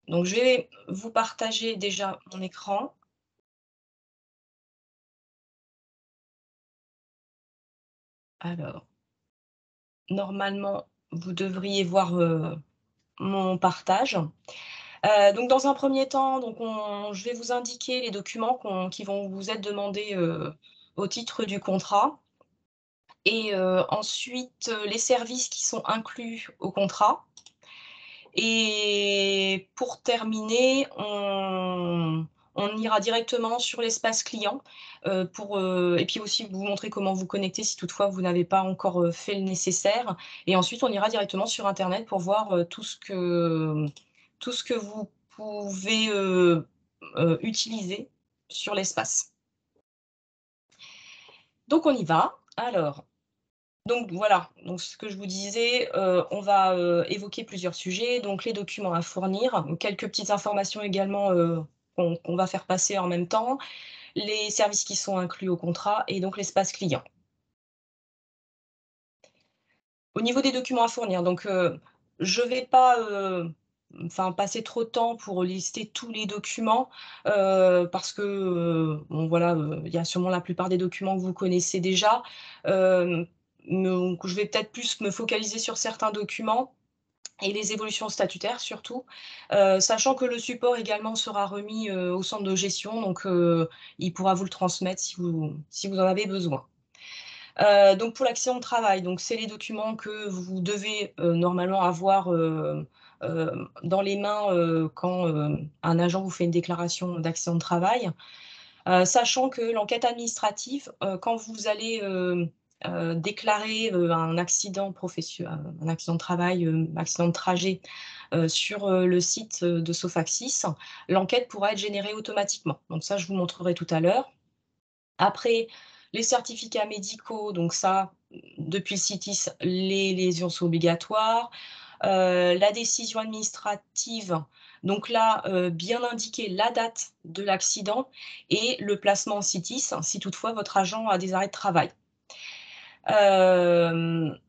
Donc je vais vous partager déjà mon écran. Alors, normalement, vous devriez voir, mon partage. Donc dans un premier temps, donc je vais vous indiquer les documents qui vont vous être demandés, au titre du contrat et ensuite, les services qui sont inclus au contrat et pour terminer, on ira directement sur l'espace client, et puis aussi vous montrer comment vous connecter si toutefois vous n'avez pas encore, fait le nécessaire et ensuite on ira directement sur internet pour voir, tout ce que vous pouvez, utiliser sur l'espace. Donc on y va. Alors, donc voilà, donc ce que je vous disais, on va, évoquer plusieurs sujets, donc les documents à fournir, quelques petites informations également, qu'on va faire passer en même temps, les services qui sont inclus au contrat et donc l'espace client. Au niveau des documents à fournir, donc je vais pas, enfin passer trop de temps pour lister tous les documents, parce que, bon voilà, il y a sûrement la plupart des documents que vous connaissez déjà. Hem, donc je vais peut-être plus me focaliser sur certains documents et les évolutions statutaires surtout, sachant que le support également sera remis, au centre de gestion, donc il pourra vous le transmettre si vous en avez besoin. Donc pour l'accident de travail, donc c'est les documents que vous devez, normalement avoir, dans les mains, quand, un agent vous fait une déclaration d'accident de travail. Sachant que l'enquête administrative, quand vous allez, déclarer, un accident de travail, accident de trajet, sur, le site, de Sofaxis, l'enquête pourra être générée automatiquement. Donc ça, je vous montrerai tout à l'heure. Après, les certificats médicaux, donc ça, depuis le CITIS, les lésions sont obligatoires. La décision administrative, donc là, bien indiquer la date de l'accident et le placement en CITIS, si toutefois votre agent a des arrêts de travail.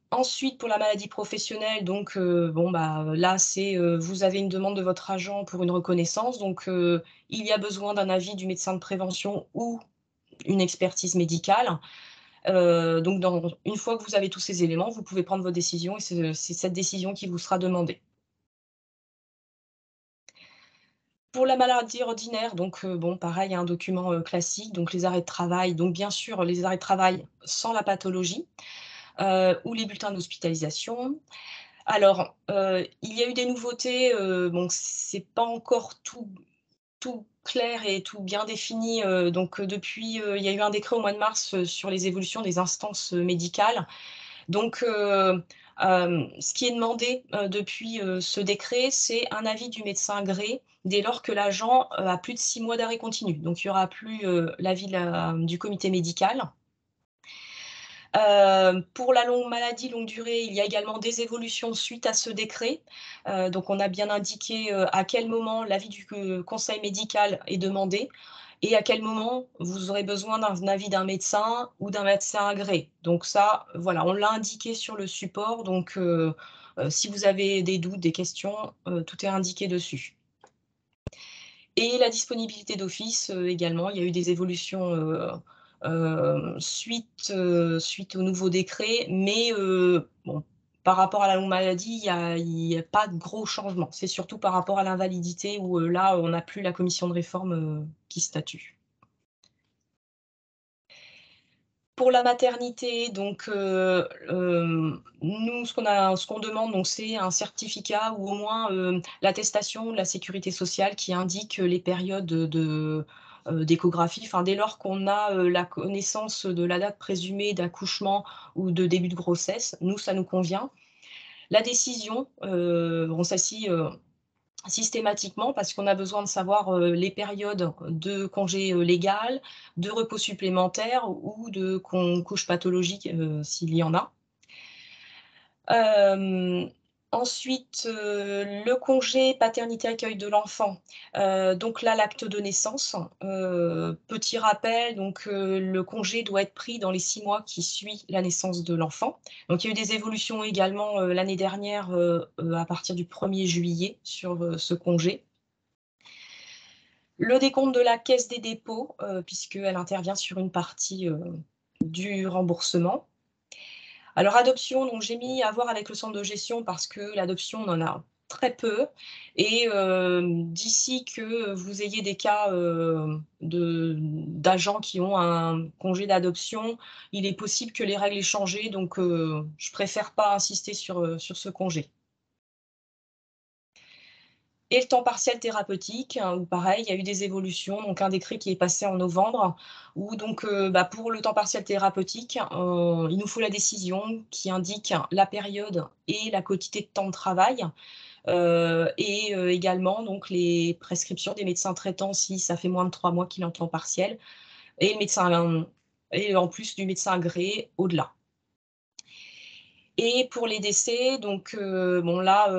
Ensuite pour la maladie professionnelle, donc bon, bah, là, c'est, vous avez une demande de votre agent pour une reconnaissance, donc il y a besoin d'un avis du médecin de prévention ou une expertise médicale. Donc une fois que vous avez tous ces éléments, vous pouvez prendre votre décision et c'est cette décision qui vous sera demandée. Pour la maladie ordinaire, donc bon, pareil, un document, classique, donc les arrêts de travail, donc bien sûr, les arrêts de travail sans la pathologie, ou les bulletins d'hospitalisation. Alors, il y a eu des nouveautés, bon, c'est pas encore tout clair et tout bien défini, donc depuis, il y a eu un décret au mois de mars, sur les évolutions des instances, médicales. Donc ce qui est demandé, depuis, ce décret, c'est un avis du médecin agréé dès lors que l'agent, a plus de 6 mois d'arrêt continu. Donc il y aura plus, l'avis du comité médical. Pour la longue maladie, longue durée, il y a également des évolutions suite à ce décret. Donc on a bien indiqué, à quel moment l'avis du conseil médical est demandé et à quel moment vous aurez besoin d'un avis d'un médecin ou d'un médecin agréé. Donc ça, voilà, on l'a indiqué sur le support, donc si vous avez des doutes, des questions, tout est indiqué dessus. Et la disponibilité d'office, également, il y a eu des évolutions, suite au nouveau décret, mais bon, par rapport à la longue maladie, il y a pas de gros changements. C'est surtout par rapport à l'invalidité où, là, on n'a plus la commission de réforme, qui statue. Pour la maternité, donc nous, ce qu'on demande, donc c'est un certificat ou au moins, l'attestation de la sécurité sociale qui indique, les périodes d'échographie. Enfin, dès lors qu'on a, la connaissance de la date présumée d'accouchement ou de début de grossesse, nous, ça nous convient. La décision, bon celle-ci, systématiquement parce qu'on a besoin de savoir, les périodes de congé, légal, de repos supplémentaire ou de couches pathologiques, s'il y en a. Hem, Ensuite, le congé paternité accueil de l'enfant, donc là, l'acte de naissance, petit rappel, donc le congé doit être pris dans les 6 mois qui suit la naissance de l'enfant. Donc il y a eu des évolutions également, l'année dernière, à partir du 1er juillet sur, ce congé. Le décompte de la Caisse des dépôts, puisqu'elle intervient sur une partie, du remboursement. Alors adoption, donc j'ai mis à voir avec le centre de gestion parce que l'adoption, on en a très peu et d'ici que vous ayez des cas, d'agents qui ont un congé d'adoption, il est possible que les règles aient changé donc je préfère pas insister sur ce congé. Et le temps partiel thérapeutique, où pareil, il y a eu des évolutions, donc un décret qui est passé en novembre, où donc, pour le temps partiel thérapeutique, il nous faut la décision qui indique la période et la quantité de temps de travail, et également donc les prescriptions des médecins traitants si ça fait moins de 3 mois qu'il est en temps partiel et le médecin et en plus du médecin agréé au-delà. Et pour les décès, donc, bon là,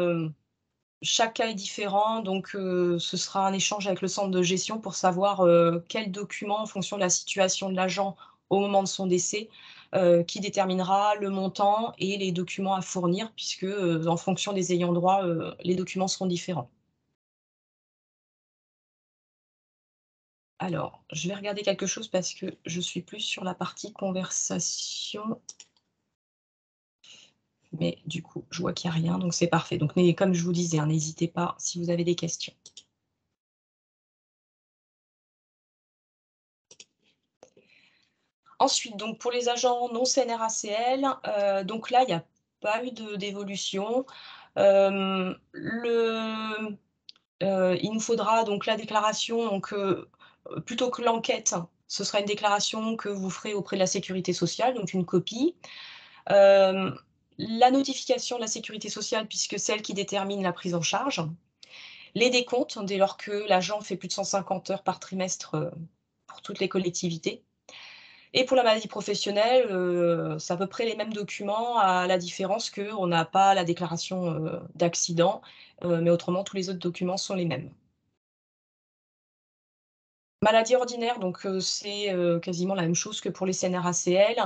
chaque cas est différent, donc ce sera un échange avec le centre de gestion pour savoir, quel document en fonction de la situation de l'agent au moment de son décès, qui déterminera le montant et les documents à fournir puisque, en fonction des ayants droit, les documents seront différents. Alors, je vais regarder quelque chose parce que je suis plus sur la partie conversation, mais du coup, je vois qu'il y a rien, donc c'est parfait. Donc mais comme je vous disais, hein, n'hésitez pas si vous avez des questions. Ensuite, donc pour les agents non CNRACL, donc là, il y a pas eu d'évolution. Il nous faudra donc la déclaration, donc plutôt que l'enquête, ce sera une déclaration que vous ferez auprès de la sécurité sociale, donc une copie. Hem, la notification de la sécurité sociale puisque c'est elle qui détermine la prise en charge. Les décomptes, dès lors que l'agent fait plus de 150 heures par trimestre, pour toutes les collectivités. Et pour la maladie professionnelle, c'est à peu près les mêmes documents, à la différence qu'on n'a pas la déclaration, d'accident, mais autrement tous les autres documents sont les mêmes. Maladie ordinaire, donc c'est, quasiment la même chose que pour les CNRACL,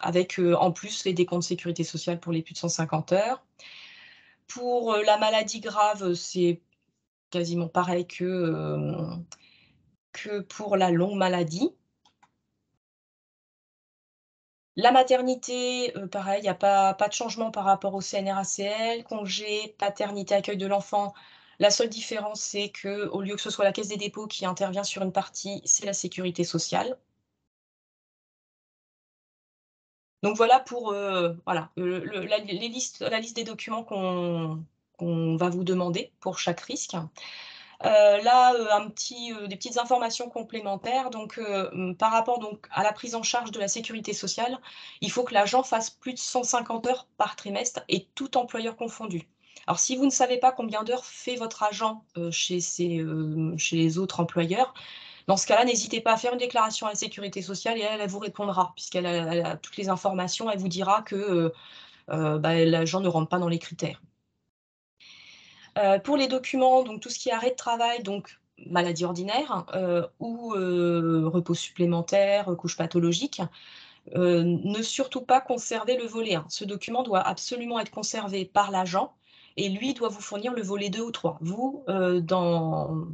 avec, en plus les décomptes sécurité sociale pour les plus de 150 heures. Pour, la maladie grave, c'est quasiment pareil que pour la longue maladie. La maternité, pareil, il y a pas de changement par rapport au CNRACL. Congé, paternité, accueil de l'enfant, la seule différence, c'est qu'au lieu que ce soit la Caisse des dépôts qui intervient sur une partie, c'est la sécurité sociale. Donc voilà pour, voilà, la liste des documents qu'on va vous demander pour chaque risque. Là, des petites informations complémentaires donc, par rapport donc à la prise en charge de la sécurité sociale, il faut que l'agent fasse plus de 150 heures par trimestre et tout employeur confondu. Alors si vous ne savez pas combien d'heures fait votre agent, chez les autres employeurs, dans ce cas-là, n'hésitez pas à faire une déclaration à la sécurité sociale et elle vous répondra elle a toutes les informations. Elle vous dira que, l'agent ne rentre pas dans les critères. Pour les documents, donc tout ce qui est arrêt de travail, donc maladie ordinaire, ou repos supplémentaire, couche pathologique, ne surtout pas conserver le volet 1. Ce document doit absolument être conservé par l'agent et lui doit vous fournir le volet 2 ou 3. Vous, dans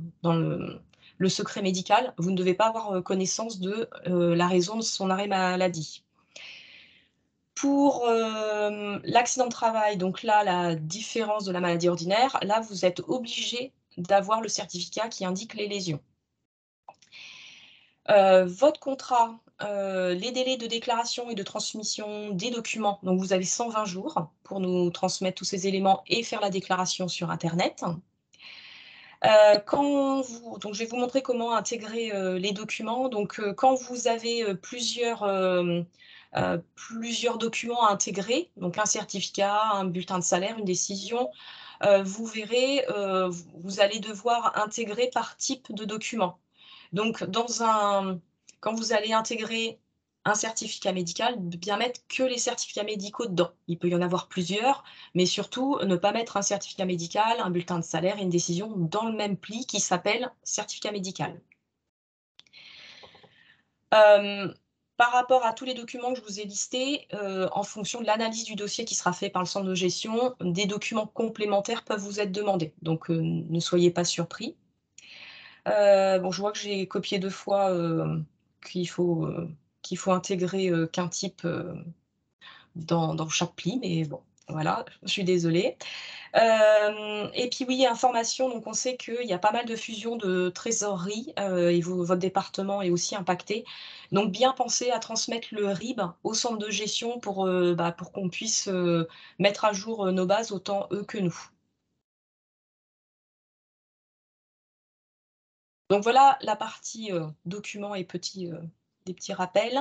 le secret médical, vous ne devez pas avoir, connaissance de, la raison de son arrêt maladie. Pour, l'accident de travail, donc là, la différence de la maladie ordinaire, là, vous êtes obligé d'avoir le certificat qui indique les lésions. Votre contrat, les délais de déclaration et de transmission des documents, donc vous avez 120 jours pour nous transmettre tous ces éléments et faire la déclaration sur internet. Quand vous donc je vais vous montrer comment intégrer, les documents. Donc, quand vous avez, plusieurs documents à intégrer, donc un certificat, un bulletin de salaire, une décision, vous verrez, vous allez devoir intégrer par type de document. Donc quand vous allez intégrer un certificat médical, bien mettre que les certificats médicaux dedans. Il peut y en avoir plusieurs, mais surtout ne pas mettre un certificat médical, un bulletin de salaire et une décision dans le même pli qui s'appelle certificat médical. Hem, Par rapport à tous les documents que je vous ai listés, en fonction de l'analyse du dossier qui sera fait par le centre de gestion, des documents complémentaires peuvent vous être demandés, donc ne soyez pas surpris. Bon, je vois que j'ai copié 2 fois, qu'il faut, heu, qu'il faut intégrer, qu'un type, dans chaque pli, mais bon, voilà, je suis désolée. Et puis oui, information, donc on sait qu'il y a pas mal de fusions de trésorerie, et votre département est aussi impacté. Donc bien penser à transmettre le RIB au centre de gestion pour qu'on puisse, mettre à jour, nos bases, autant eux que nous. Donc voilà la partie, documents et des petits rappels.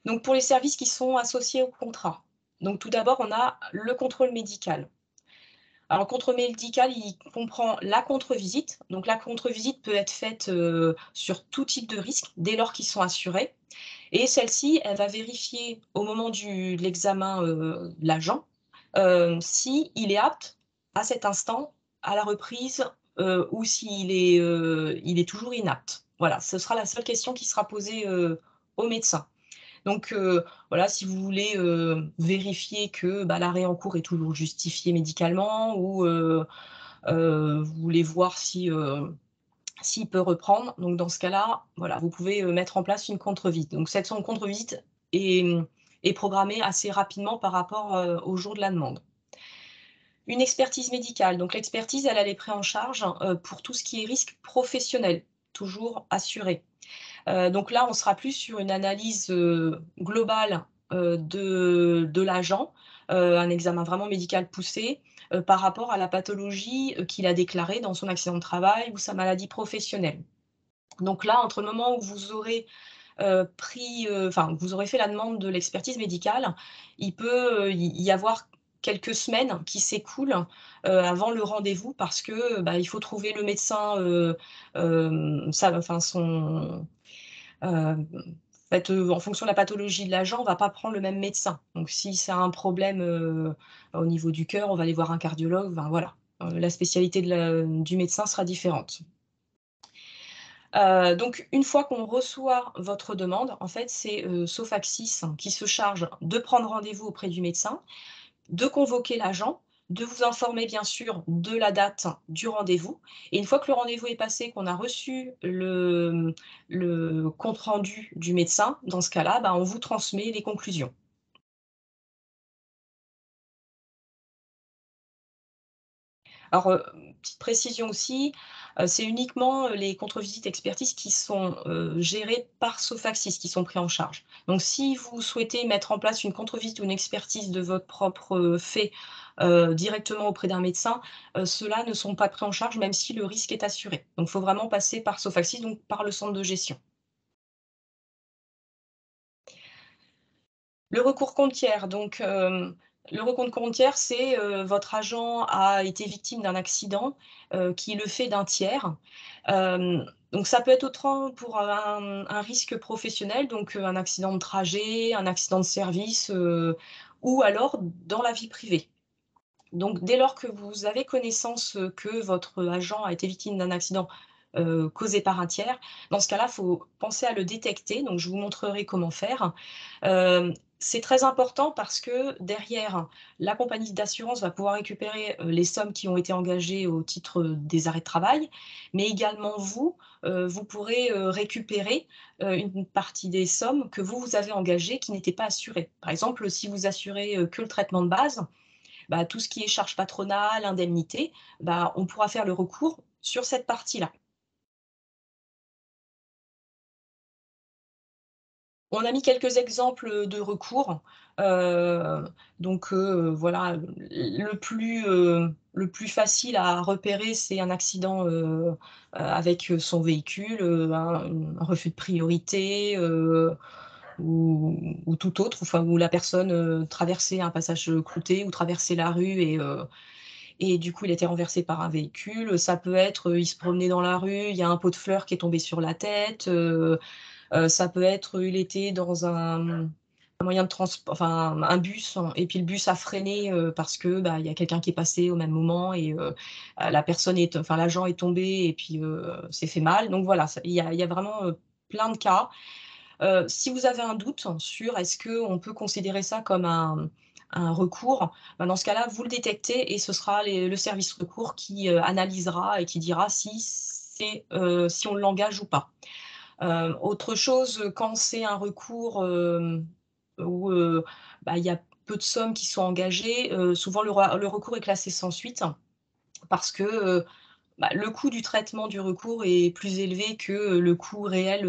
Donc pour les services qui sont associés au contrat. Donc tout d'abord, on a le contrôle médical. Alors, le contrôle médical, il comprend la contre-visite. Donc, la contre-visite peut être faite sur tout type de risque, dès lors qu'ils sont assurés. Et celle-ci, elle va vérifier au moment de l'examen de l'agent si il est apte à cet instant à la reprise ou il est toujours inapte. Voilà, ce sera la seule question qui sera posée au médecin. Donc voilà, si vous voulez, vérifier que, bah, l'arrêt en cours est toujours justifié médicalement ou vous voulez voir si, s'il peut reprendre, donc dans ce cas-là, voilà, vous pouvez, mettre en place une contre-visite. Donc cette contre-visite est programmée assez rapidement par rapport, au jour de la demande. Une expertise médicale, donc l'expertise, elle est prise en charge, pour tout ce qui est risque professionnel, toujours assuré. Donc là, on sera plus sur une analyse, globale, de l'agent, un examen vraiment médical poussé, par rapport à la pathologie, qu'il a déclarée dans son accident de travail ou sa maladie professionnelle. Donc là, entre le moment où vous aurez, vous aurez fait la demande de l'expertise médicale, il peut, y avoir quelques semaines qui s'écoulent, avant le rendez-vous parce que, bah, il faut trouver le médecin, sa enfin son en fait, en fonction de la pathologie de l'agent, on va pas prendre le même médecin. Donc si c'est un problème, au niveau du cœur, on va aller voir un cardiologue, enfin voilà. La spécialité du médecin sera différente. Donc une fois qu'on reçoit votre demande, en fait, c'est, Sophaxis qui se charge de prendre rendez-vous auprès du médecin, de convoquer l'agent, de vous informer bien sûr de la date du rendez-vous et une fois que le rendez-vous est passé, qu'on a reçu le compte rendu du médecin, dans ce cas-là, bah, on vous transmet les conclusions. Alors, petite précision aussi, c'est uniquement, les contre-visites expertises qui sont, gérées par Sophaxis, qui sont pris en charge. Donc si vous souhaitez mettre en place une contre-visite ou une expertise de votre propre, fait, directement auprès d'un médecin, ceux-là ne sont pas pris en charge même si le risque est assuré. Donc il faut vraiment passer par Sophaxis, donc par le centre de gestion. Le recours contre tiers, donc le recours contre tiers, c'est, votre agent a été victime d'un accident, qui est le fait d'un tiers. Donc ça peut être autant pour un risque professionnel, donc un accident de trajet, un accident de service, ou alors dans la vie privée. Donc dès lors que vous avez connaissance, que votre agent a été victime d'un accident, causé par un tiers, dans ce cas-là, il faut penser à le détecter, donc je vous montrerai comment faire. C'est très important parce que derrière, la compagnie d'assurance va pouvoir récupérer, les sommes qui ont été engagées au titre, des arrêts de travail, mais également vous, vous pourrez, récupérer, une partie des sommes que vous avez engagées qui n'étaient pas assurées. Par exemple, si vous assurez, que le traitement de base, bah, tout ce qui est charges patronales, indemnités, bah, on pourra faire le recours sur cette partie-là. On a mis quelques exemples, de recours, heu, donc voilà, le plus facile à repérer, c'est un accident, avec, son véhicule, un refus de priorité, ou tout autre, enfin où la personne, traversait un passage, clouté ou traversait la rue et du coup, il a été renversé par un véhicule. Ça peut être, il se promenait dans la rue, il y a un pot de fleurs qui est tombé sur la tête, ça peut être, il était dans un moyen de transport, enfin un bus et puis le bus a freiné, parce que, bah, il y a quelqu'un qui est passé au même moment et la personne est enfin l'agent est tombé et puis, s'est fait mal. Donc voilà, ça il y a vraiment, plein de cas. Si vous avez un doute sur est-ce qu'on peut considérer ça comme un recours, bah, dans ce cas-là, vous le détectez et ce sera le service recours qui, analysera et qui dira si fait, si on l'engage ou pas. Autre chose, quand c'est un recours, où, bah, il y a peu de sommes qui sont engagées, souvent le recours est classé sans suite parce que, bah, le coût du traitement du recours est plus élevé que, le coût réel,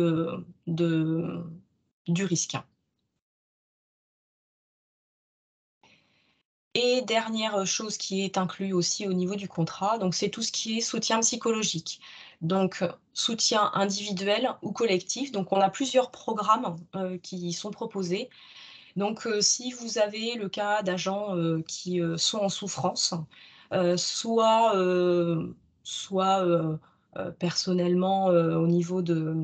du risque. Et dernière chose qui est inclus aussi au niveau du contrat, donc c'est tout ce qui est soutien psychologique. Donc, soutien individuel ou collectif, donc on a plusieurs programmes, qui sont proposés. Donc, si vous avez le cas d'agents, qui, sont en souffrance, soit, personnellement, au niveau de,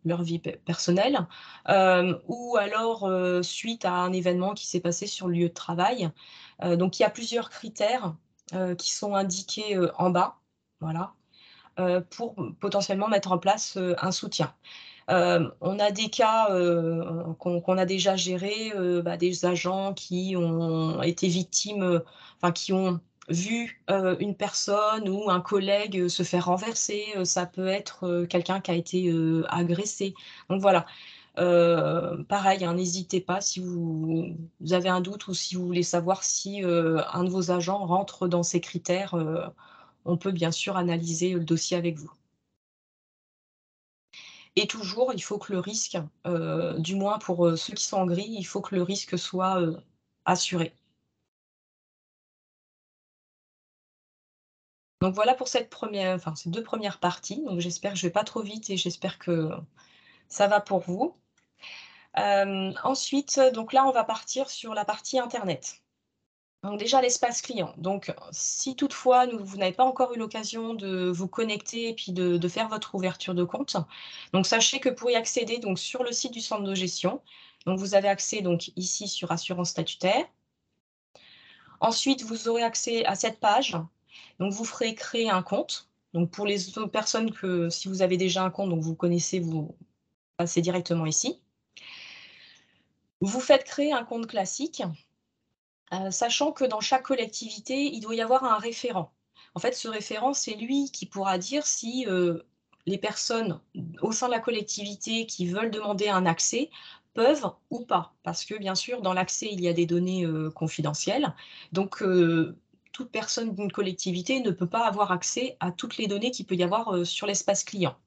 leur vie personnelle, ou alors, suite à un événement qui s'est passé sur le lieu de travail. Donc il y a plusieurs critères, qui sont indiqués, en bas, voilà, pour potentiellement mettre en place, un soutien. On a des cas, qu'on a déjà gérés, bah, des agents qui ont été victimes, enfin qui ont vu, une personne ou un collègue, se faire renverser, ça peut être, quelqu'un qui a été, agressé. Donc voilà, pareil, hein, n'hésitez pas si vous avez un doute ou si vous voulez savoir si, un de vos agents rentre dans ces critères, on peut bien sûr analyser le dossier avec vous. Et toujours, il faut que le risque, du moins pour, ceux qui sont en gris, il faut que le risque soit, assuré. Donc voilà pour ces 2 premières parties, donc j'espère que je vais pas trop vite et j'espère que ça va pour vous. Ensuite, donc là, on va partir sur la partie internet. Donc déjà l'espace client. Donc si toutefois vous n'avez pas encore eu l'occasion de vous connecter et puis de faire votre ouverture de compte, donc sachez que pour y accéder donc sur le site du centre de gestion, donc vous avez accès donc ici sur assurance statutaire. Ensuite, vous aurez accès à cette page, donc vous ferez créer un compte. Donc pour les autres personnes que si vous avez déjà un compte, donc vous connaissez, vous passez directement ici. Vous faites créer un compte classique. Sachant que dans chaque collectivité, il doit y avoir un référent. En fait, ce référent, c'est lui qui pourra dire si, les personnes au sein de la collectivité qui veulent demander un accès peuvent ou pas. Parce que bien sûr, dans l'accès, il y a des données, confidentielles. Donc, toute personne d'une collectivité ne peut pas avoir accès à toutes les données qu'il peut y avoir, sur l'espace client.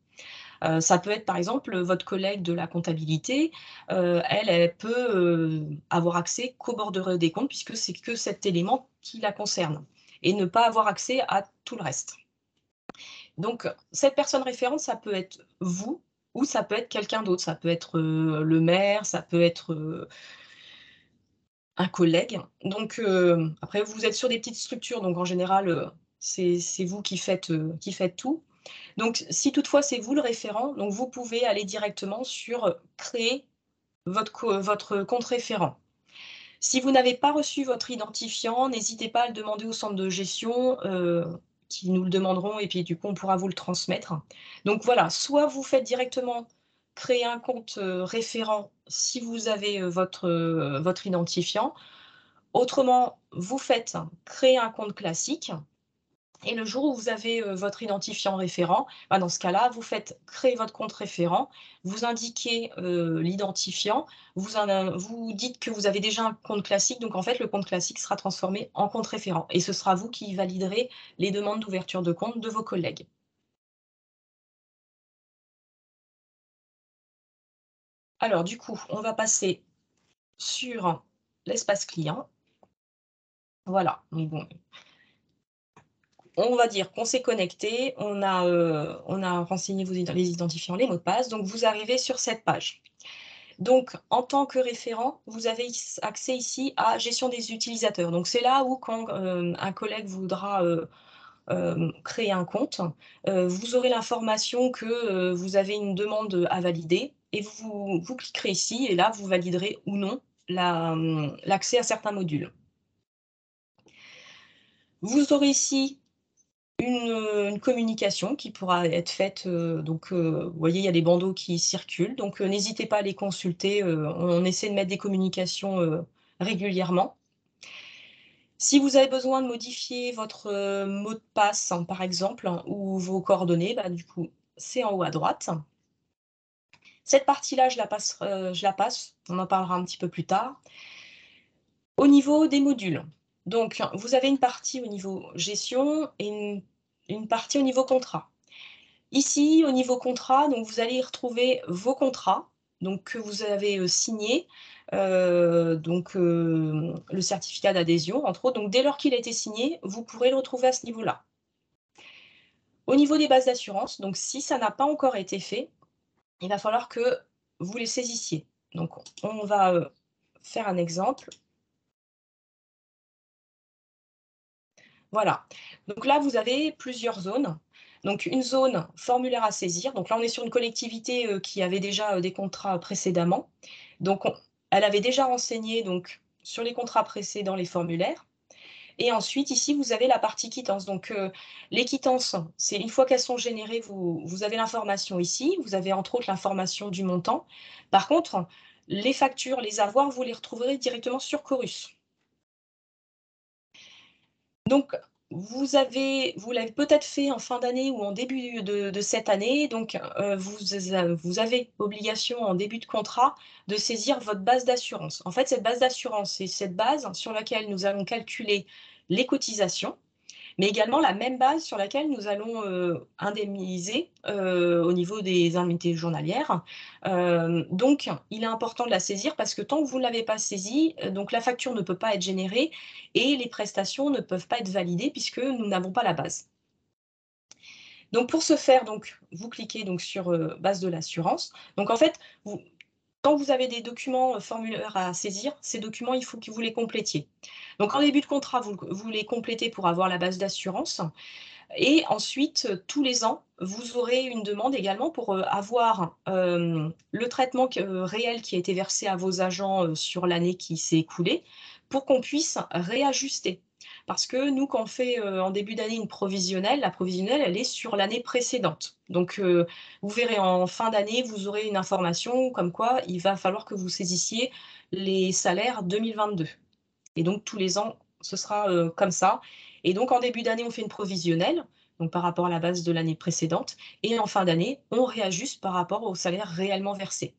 Ça peut être par exemple, votre collègue de la comptabilité, elle peut, avoir accès qu'au bordereau des comptes puisque c'est que cet élément qui la concerne et ne pas avoir accès à tout le reste. Donc cette personne référente, ça peut être vous ou ça peut être quelqu'un d'autre. Ça peut être, le maire, ça peut être, un collègue. Donc après vous êtes sur des petites structures donc en général, c'est vous qui faites tout. Donc si toutefois c'est vous le référent, donc vous pouvez aller directement sur, créer votre compte référent. Si vous n'avez pas reçu votre identifiant, n'hésitez pas à le demander au centre de gestion, qui nous le demanderont et puis du coup on pourra vous le transmettre. Donc voilà, soit vous faites directement créer un compte, référent si vous avez, votre identifiant. Autrement, vous faites créer un compte classique et le jour où vous avez, votre identifiant référent, bah, dans ce cas-là, vous faites créer votre compte référent, vous indiquez, l'identifiant, vous dites que vous avez déjà un compte classique, donc en fait, le compte classique sera transformé en compte référent et ce sera vous qui validerez les demandes d'ouverture de compte de vos collègues. Alors du coup, on va passer sur l'espace client. Voilà, donc bon, on va dire qu'on s'est connecté, on a renseigné les identifiants, les mots de passe, donc vous arrivez sur cette page. Donc, en tant que référent, vous avez accès ici à gestion des utilisateurs. Donc, c'est là où quand un collègue voudra créer un compte, vous aurez l'information que vous avez une demande à valider et vous cliquerez ici et là, vous validerez ou non l'accès à certains modules. Vous aurez ici une communication qui pourra être faite, donc vous voyez, il y a des bandeaux qui circulent, donc n'hésitez pas à les consulter, on essaie de mettre des communications, régulièrement. Si vous avez besoin de modifier votre, mot de passe, hein, par exemple, hein, ou vos coordonnées, bah, du coup, c'est en haut à droite. Cette partie-là, je la passe, on en parlera un petit peu plus tard. Au niveau des modules, donc vous avez une partie au niveau gestion et une partie au niveau contrat. Ici, au niveau contrat, donc vous allez y retrouver vos contrats, donc que vous avez, signés, le certificat d'adhésion, entre autres. Donc dès lors qu'il a été signé, vous pourrez le retrouver à ce niveau-là. Au niveau des bases d'assurance, donc si ça n'a pas encore été fait, il va falloir que vous les saisissiez. Donc on va, faire un exemple. Voilà. Donc là, vous avez plusieurs zones. Donc une zone formulaire à saisir. Donc là, on est sur une collectivité, qui avait déjà, des contrats précédemment. Donc elle avait déjà renseigné donc sur les contrats précédents les formulaires et ensuite ici, vous avez la partie quittance. Donc, les quittances, c'est une fois qu'elles sont générées, vous avez l'information ici. Vous avez entre autres l'information du montant. Par contre, les factures, les avoirs, vous les retrouverez directement sur Chorus. Donc, vous l'avez peut-être fait en fin d'année ou en début de cette année, donc vous avez obligation en début de contrat de saisir votre base d'assurance. En fait, cette base d'assurance, c'est cette base sur laquelle nous allons calculer les cotisations, mais également la même base sur laquelle nous allons, indemniser, au niveau des indemnités journalières. Donc il est important de la saisir parce que tant que vous ne l'avez pas saisie, donc la facture ne peut pas être générée et les prestations ne peuvent pas être validées puisque nous n'avons pas la base. Donc pour ce faire, donc vous cliquez donc sur, base de l'assurance. Donc en fait, vous quand vous avez des documents, formulaires à saisir, ces documents, il faut que vous les complétiez. Donc en début de contrat, vous les complétez pour avoir la base d'assurance et ensuite, tous les ans, vous aurez une demande également pour, avoir, le traitement réel qui a été versé à vos agents, sur l'année qui s'est écoulée, pour qu'on puisse réajuster. Parce que nous, quand on fait, en début d'année une provisionnelle, la provisionnelle, elle est sur l'année précédente. Donc, vous verrez en fin d'année, vous aurez une information comme quoi il va falloir que vous saisissiez les salaires 2022. Et donc tous les ans, ce sera, comme ça et donc en début d'année, on fait une provisionnelle, donc par rapport à la base de l'année précédente et en fin d'année, on réajuste par rapport au salaire réellement versé.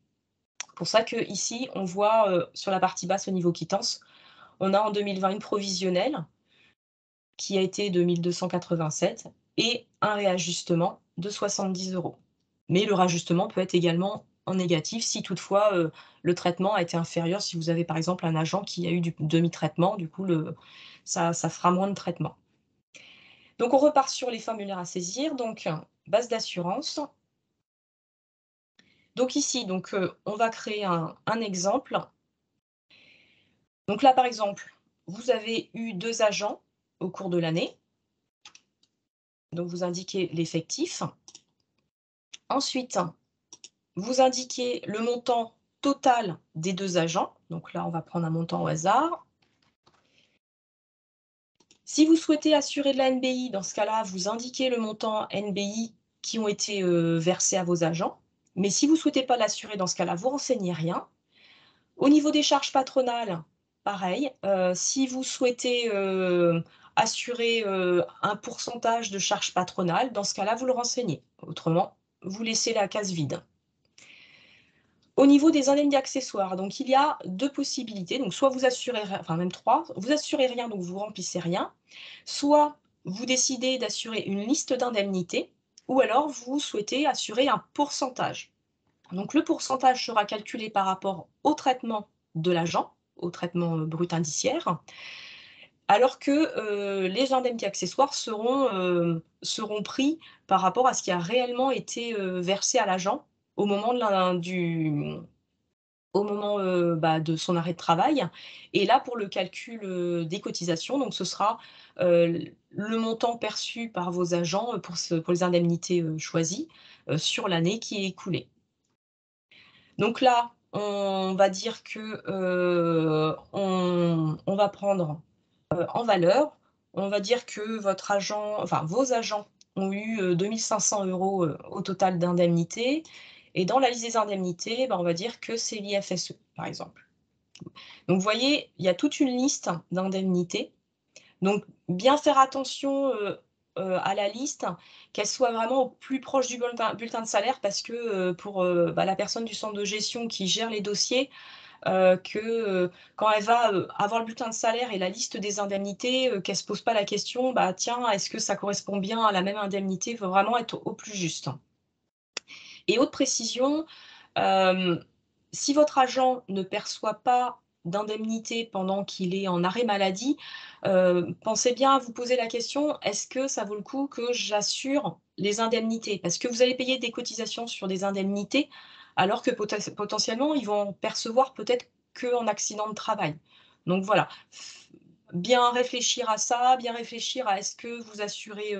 Pour ça qu'ici, on voit, sur la partie basse au niveau quittance, on a en 2020 une provisionnelle qui a été de 1 287 et un réajustement de 70 €. Mais le réajustement peut être également en négatif si toutefois, le traitement a été inférieur. Si vous avez par exemple un agent qui a eu du demi-traitement, du coup ça fera moins de traitement. Donc on repart sur les formulaires à saisir, donc base d'assurance. Donc ici, donc, on va créer un exemple. Donc là, par exemple, vous avez eu 2 agents au cours de l'année, donc vous indiquez l'effectif. Ensuite, vous indiquez le montant total des 2 agents, donc là, on va prendre un montant au hasard. Si vous souhaitez assurer de la NBI, dans ce cas-là, vous indiquez le montant NBI qui ont été, versés à vos agents. Mais si vous ne souhaitez pas l'assurer, dans ce cas-là, vous renseignez rien. Au niveau des charges patronales, pareil, si vous souhaitez, assurer, un pourcentage de charges patronales, dans ce cas-là, vous le renseignez. Autrement, vous laissez la case vide. Au niveau des indemnités accessoires, donc il y a 2 possibilités, donc soit vous assurez enfin même 3, vous assurez rien, donc vous remplissez rien, soit vous décidez d'assurer une liste d'indemnités ou alors vous souhaitez assurer un pourcentage. Donc le pourcentage sera calculé par rapport au traitement de l'agent, au traitement, brut indiciaire, alors que, les indemnités accessoires seront pris par rapport à ce qui a réellement été, versé à l'agent au moment de l'in du au moment, de son arrêt de travail et là, pour le calcul, des cotisations, donc ce sera, le montant perçu par vos agents, pour les indemnités, choisies, sur l'année qui est écoulée. Donc là, on va dire que, on va prendre, en valeur, on va dire que votre agent enfin vos agents ont eu, 2 500 €, au total d'indemnités et dans la liste des indemnités, on va dire que c'est l'IFSE, par exemple. Donc vous voyez, il y a toute une liste d'indemnités Donc bien faire attention, à la liste, qu'elle soit vraiment au plus proche du bulletin de salaire parce que, pour, la personne du centre de gestion qui gère les dossiers, quand elle va, avoir le bulletin de salaire et la liste des indemnités, qu'elle se pose pas la question: «Bah, tiens, est-ce que ça correspond bien à la même indemnité?» Il faut vraiment être au plus juste. Et autre précision, hem, si votre agent ne perçoit pas d'indemnité pendant qu'il est en arrêt maladie, pensez bien à vous poser la question: «Est-ce que ça vaut le coup que j'assure les indemnités?» Parce que vous allez payer des cotisations sur des indemnités, alors que potentiellement, ils vont en percevoir peut-être qu'en accident de travail. Donc voilà, bien réfléchir à ça, bien réfléchir à est-ce que vous assurez,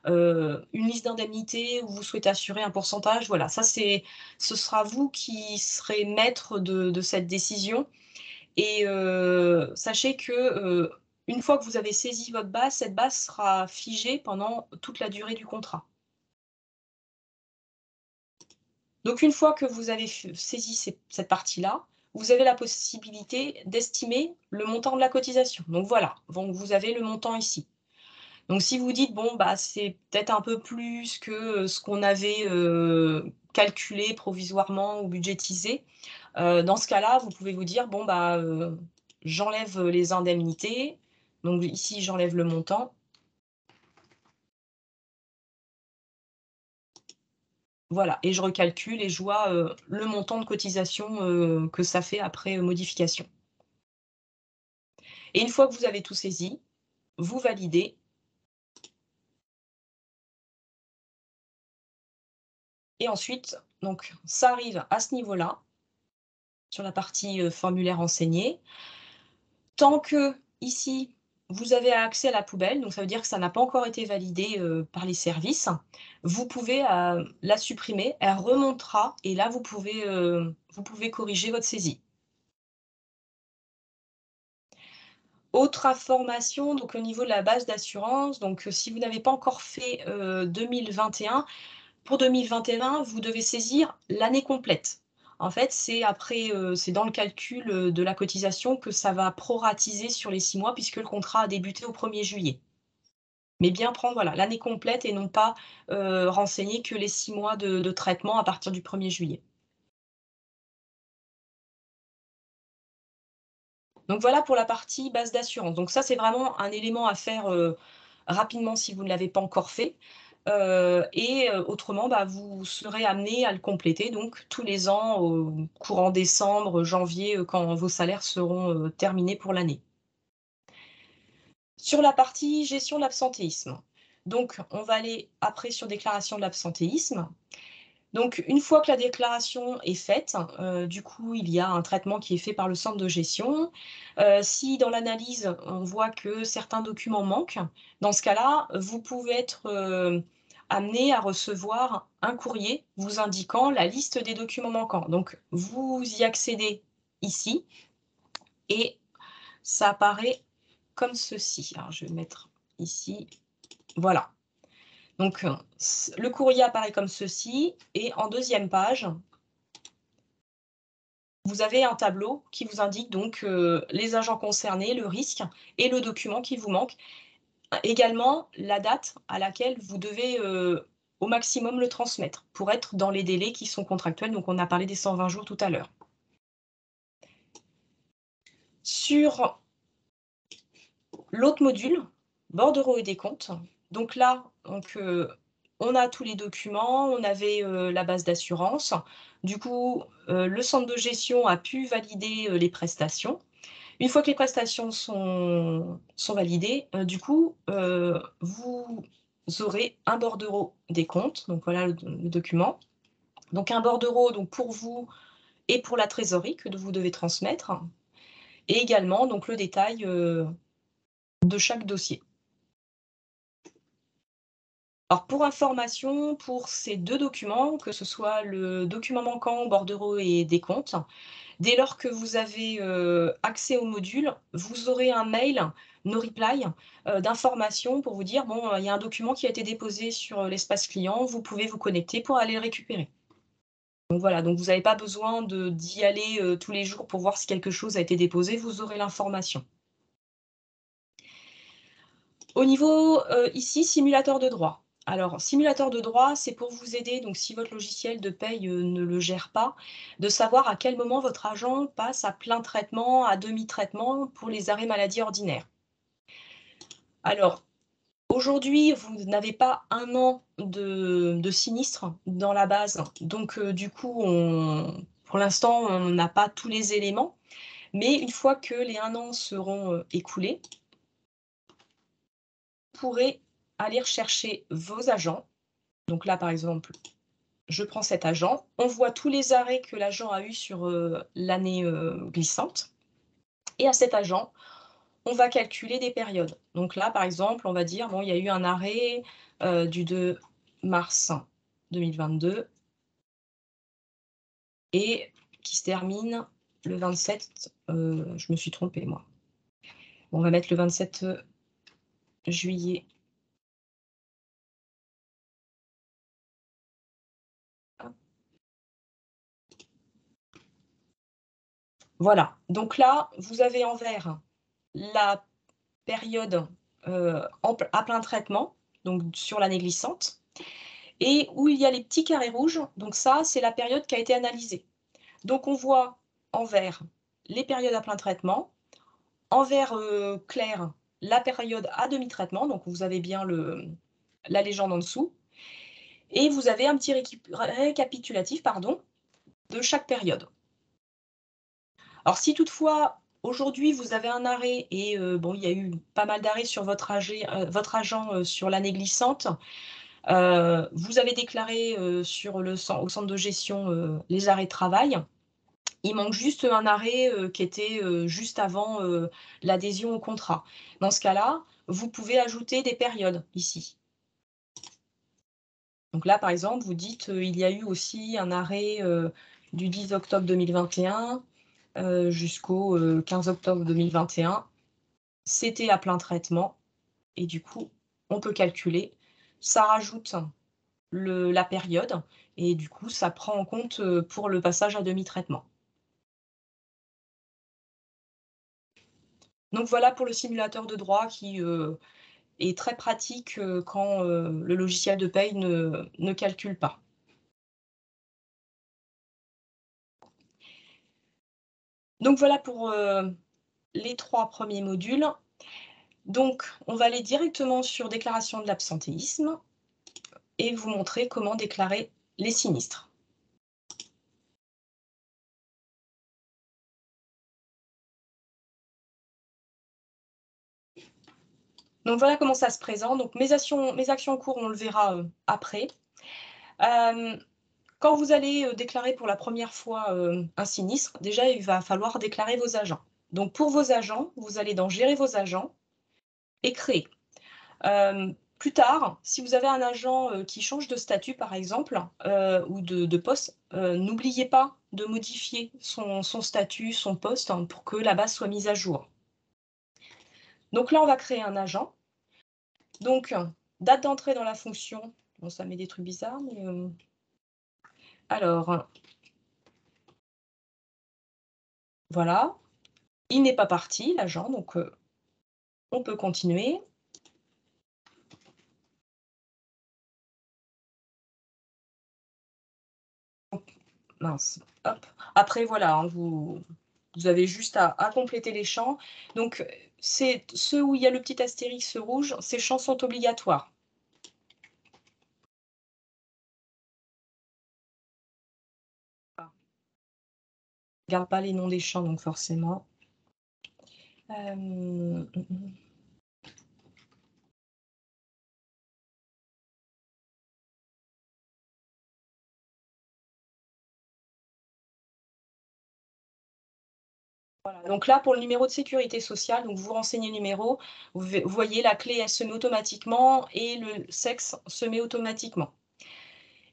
une liste d'indemnités où vous souhaitez assurer un pourcentage, voilà, ce sera vous qui serez maître de cette décision et sachez que, une fois que vous avez saisi votre base, cette base sera figée pendant toute la durée du contrat. Donc une fois que vous avez saisi cette partie-là, vous avez la possibilité d'estimer le montant de la cotisation. Donc voilà, donc vous avez le montant ici. Donc si vous dites: «Bon, bah, c'est peut-être un peu plus que, ce qu'on avait, calculé provisoirement ou budgétisé», dans ce cas-là, vous pouvez vous dire: «Bon, bah, j'enlève, les indemnités». Donc ici, j'enlève le montant. Voilà et je recalcule et je vois, le montant de cotisation, que ça fait après, modification. Et une fois que vous avez tout saisi, vous validez et ensuite donc ça arrive à ce niveau-là, sur la partie, formulaire renseigné. Tant que ici, vous avez accès à la poubelle, donc ça veut dire que ça n'a pas encore été validé, par les services, vous pouvez, la supprimer, elle remontera et là vous pouvez corriger votre saisie. Autre information, donc au niveau de la base d'assurance, donc si vous n'avez pas encore fait, 2021, pour 2021, vous devez saisir l'année complète. En fait, c'est après, c'est dans le calcul, de la cotisation que ça va proratiser sur les 6 mois puisque le contrat a débuté au 1er juillet. Mais bien prendre, voilà, l'année complète et non pas, renseigner que les 6 mois de traitement à partir du 1er juillet. Donc voilà pour la partie base d'assurance. Donc ça, c'est vraiment un élément à faire, rapidement si vous ne l'avez pas encore fait. Et autrement, bah, vous serez amené à le compléter donc tous les ans au courant décembre, janvier, quand vos salaires seront, terminés pour l'année. Sur la partie gestion de l'absentéisme, donc on va aller après sur déclaration de l'absentéisme. Donc une fois que la déclaration est faite, du coup, il y a un traitement qui est fait par le centre de gestion. Si dans l'analyse, on voit que certains documents manquent, dans ce cas-là, vous pouvez être, amené à recevoir un courrier vous indiquant la liste des documents manquants. Donc vous y accédez ici et ça apparaît comme ceci. Alors je vais mettre ici, voilà. Donc le courrier apparaît comme ceci et en deuxième page, vous avez un tableau qui vous indique donc, les agents concernés, le risque et le document qui vous manque. Également, la date à laquelle vous devez, au maximum le transmettre pour être dans les délais qui sont contractuels. Donc on a parlé des 120 jours tout à l'heure. Sur l'autre module, bordereau et décompte, donc là, on a tous les documents, on avait, la base d'assurance. Du coup, le centre de gestion a pu valider, les prestations. Une fois que les prestations sont validées, du coup, vous aurez un bordereau des comptes, donc voilà le document. Donc un bordereau donc pour vous et pour la trésorerie que vous devez transmettre et également donc le détail, de chaque dossier. Alors pour information, pour ces 2 documents, que ce soit le document manquant, bordereau et décompte, dès lors que vous avez, accès au module, vous aurez un mail no reply, d'information pour vous dire: «Bon, il y a un document qui a été déposé sur, l'espace client, vous pouvez vous connecter pour aller le récupérer». Donc voilà, donc vous n'avez pas besoin d'y aller, tous les jours pour voir si quelque chose a été déposé, vous aurez l'information. Au niveau, ici, simulateur de droit. Alors, simulateur de droit, c'est pour vous aider, donc si votre logiciel de paye, ne le gère pas, de savoir à quel moment votre agent passe à plein traitement, à demi-traitement pour les arrêts maladie ordinaires. Alors, aujourd'hui, vous n'avez pas 1 an de sinistre dans la base, donc du coup, pour l'instant, on n'a pas tous les éléments, mais une fois que les 1 an seront, écoulés, vous pourrez aller rechercher vos agents. Donc là, par exemple, je prends cet agent, on voit tous les arrêts que l'agent a eus sur, l'année, glissante et à cet agent, on va calculer des périodes. Donc là, par exemple, on va dire, bon, il y a eu un arrêt, du 2 mars 2022 et qui se termine le 27, je me suis trompée moi. On va mettre le 27, juillet. Voilà, donc là, vous avez en vert la période, à plein traitement, donc sur l'année glissante et où il y a les petits carrés rouges, donc ça, c'est la période qui a été analysée. Donc on voit en vert les périodes à plein traitement, en vert, clair, la période à demi-traitement, donc vous avez bien la légende en dessous et vous avez un petit récapitulatif, pardon, de chaque période. Alors si toutefois, aujourd'hui, vous avez un arrêt et bon, il y a eu pas mal d'arrêts sur votre agent, sur l'année glissante, vous avez déclaré, sur au centre de gestion, les arrêts de travail. Il manque juste un arrêt, qui était, juste avant, l'adhésion au contrat. Dans ce cas-là, vous pouvez ajouter des périodes ici. Donc là, par exemple, vous dites, il y a eu aussi un arrêt, du 10 octobre 2021, jusqu'au, 15 octobre 2021. C'était à plein traitement et du coup, on peut calculer. Ça rajoute la période et du coup, ça prend en compte, pour le passage à demi-traitement. Donc voilà pour le simulateur de droit qui, est très pratique, quand, le logiciel de paye ne calcule pas. Donc voilà pour, les 3 premiers modules. Donc on va aller directement sur déclaration de l'absentéisme et vous montrer comment déclarer les sinistres. Donc voilà comment ça se présente. Donc mes actions en cours, on le verra, après. Hem, Quand vous allez, déclarer pour la première fois, un sinistre, déjà il va falloir déclarer vos agents. Donc pour vos agents, vous allez dans gérer vos agents et créer. Plus tard, si vous avez un agent, qui change de statut par exemple, ou de poste, n'oubliez pas de modifier son statut, son poste, hein, pour que la base soit mise à jour. Donc là, on va créer un agent. Donc, date d'entrée dans la fonction, bon ça met des trucs bizarres, mais, alors, voilà. Il n'est pas parti l'agent, donc, on peut continuer. Mince, hop. Après voilà, hein, vous avez juste à compléter les champs. Donc, c'est ceux où il y a le petit astérix rouge, ces champs sont obligatoires. Ah. Je garde pas les noms des champs, donc forcément. Mmh. Voilà, donc là, pour le numéro de sécurité sociale, donc vous renseignez le numéro, vous voyez la clé, elle se met automatiquement et le sexe se met automatiquement.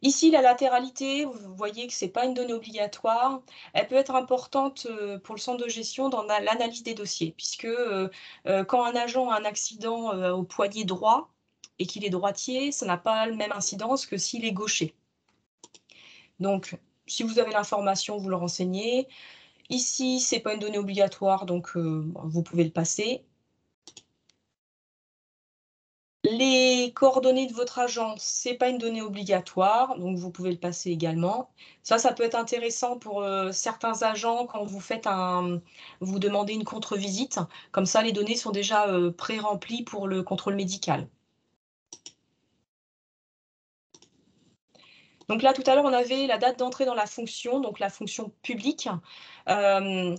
Ici, la latéralité, vous voyez que c'est pas une donnée obligatoire. Elle peut être importante, pour le centre de gestion dans l'analyse des dossiers puisque, quand un agent a un accident, au poignet droit et qu'il est droitier, ça n'a pas la même incidence que s'il est gaucher. Donc si vous avez l'information, vous le renseignez. Ici, c'est pas une donnée obligatoire donc, vous pouvez le passer. Les coordonnées de votre agent, c'est pas une donnée obligatoire, donc vous pouvez le passer également. Ça peut être intéressant pour, certains agents quand vous demandez une contre-visite. Comme ça, les données sont déjà, pré-remplies pour le contrôle médical. Donc là, tout à l'heure, on avait la date d'entrée dans la fonction, donc la fonction publique, hem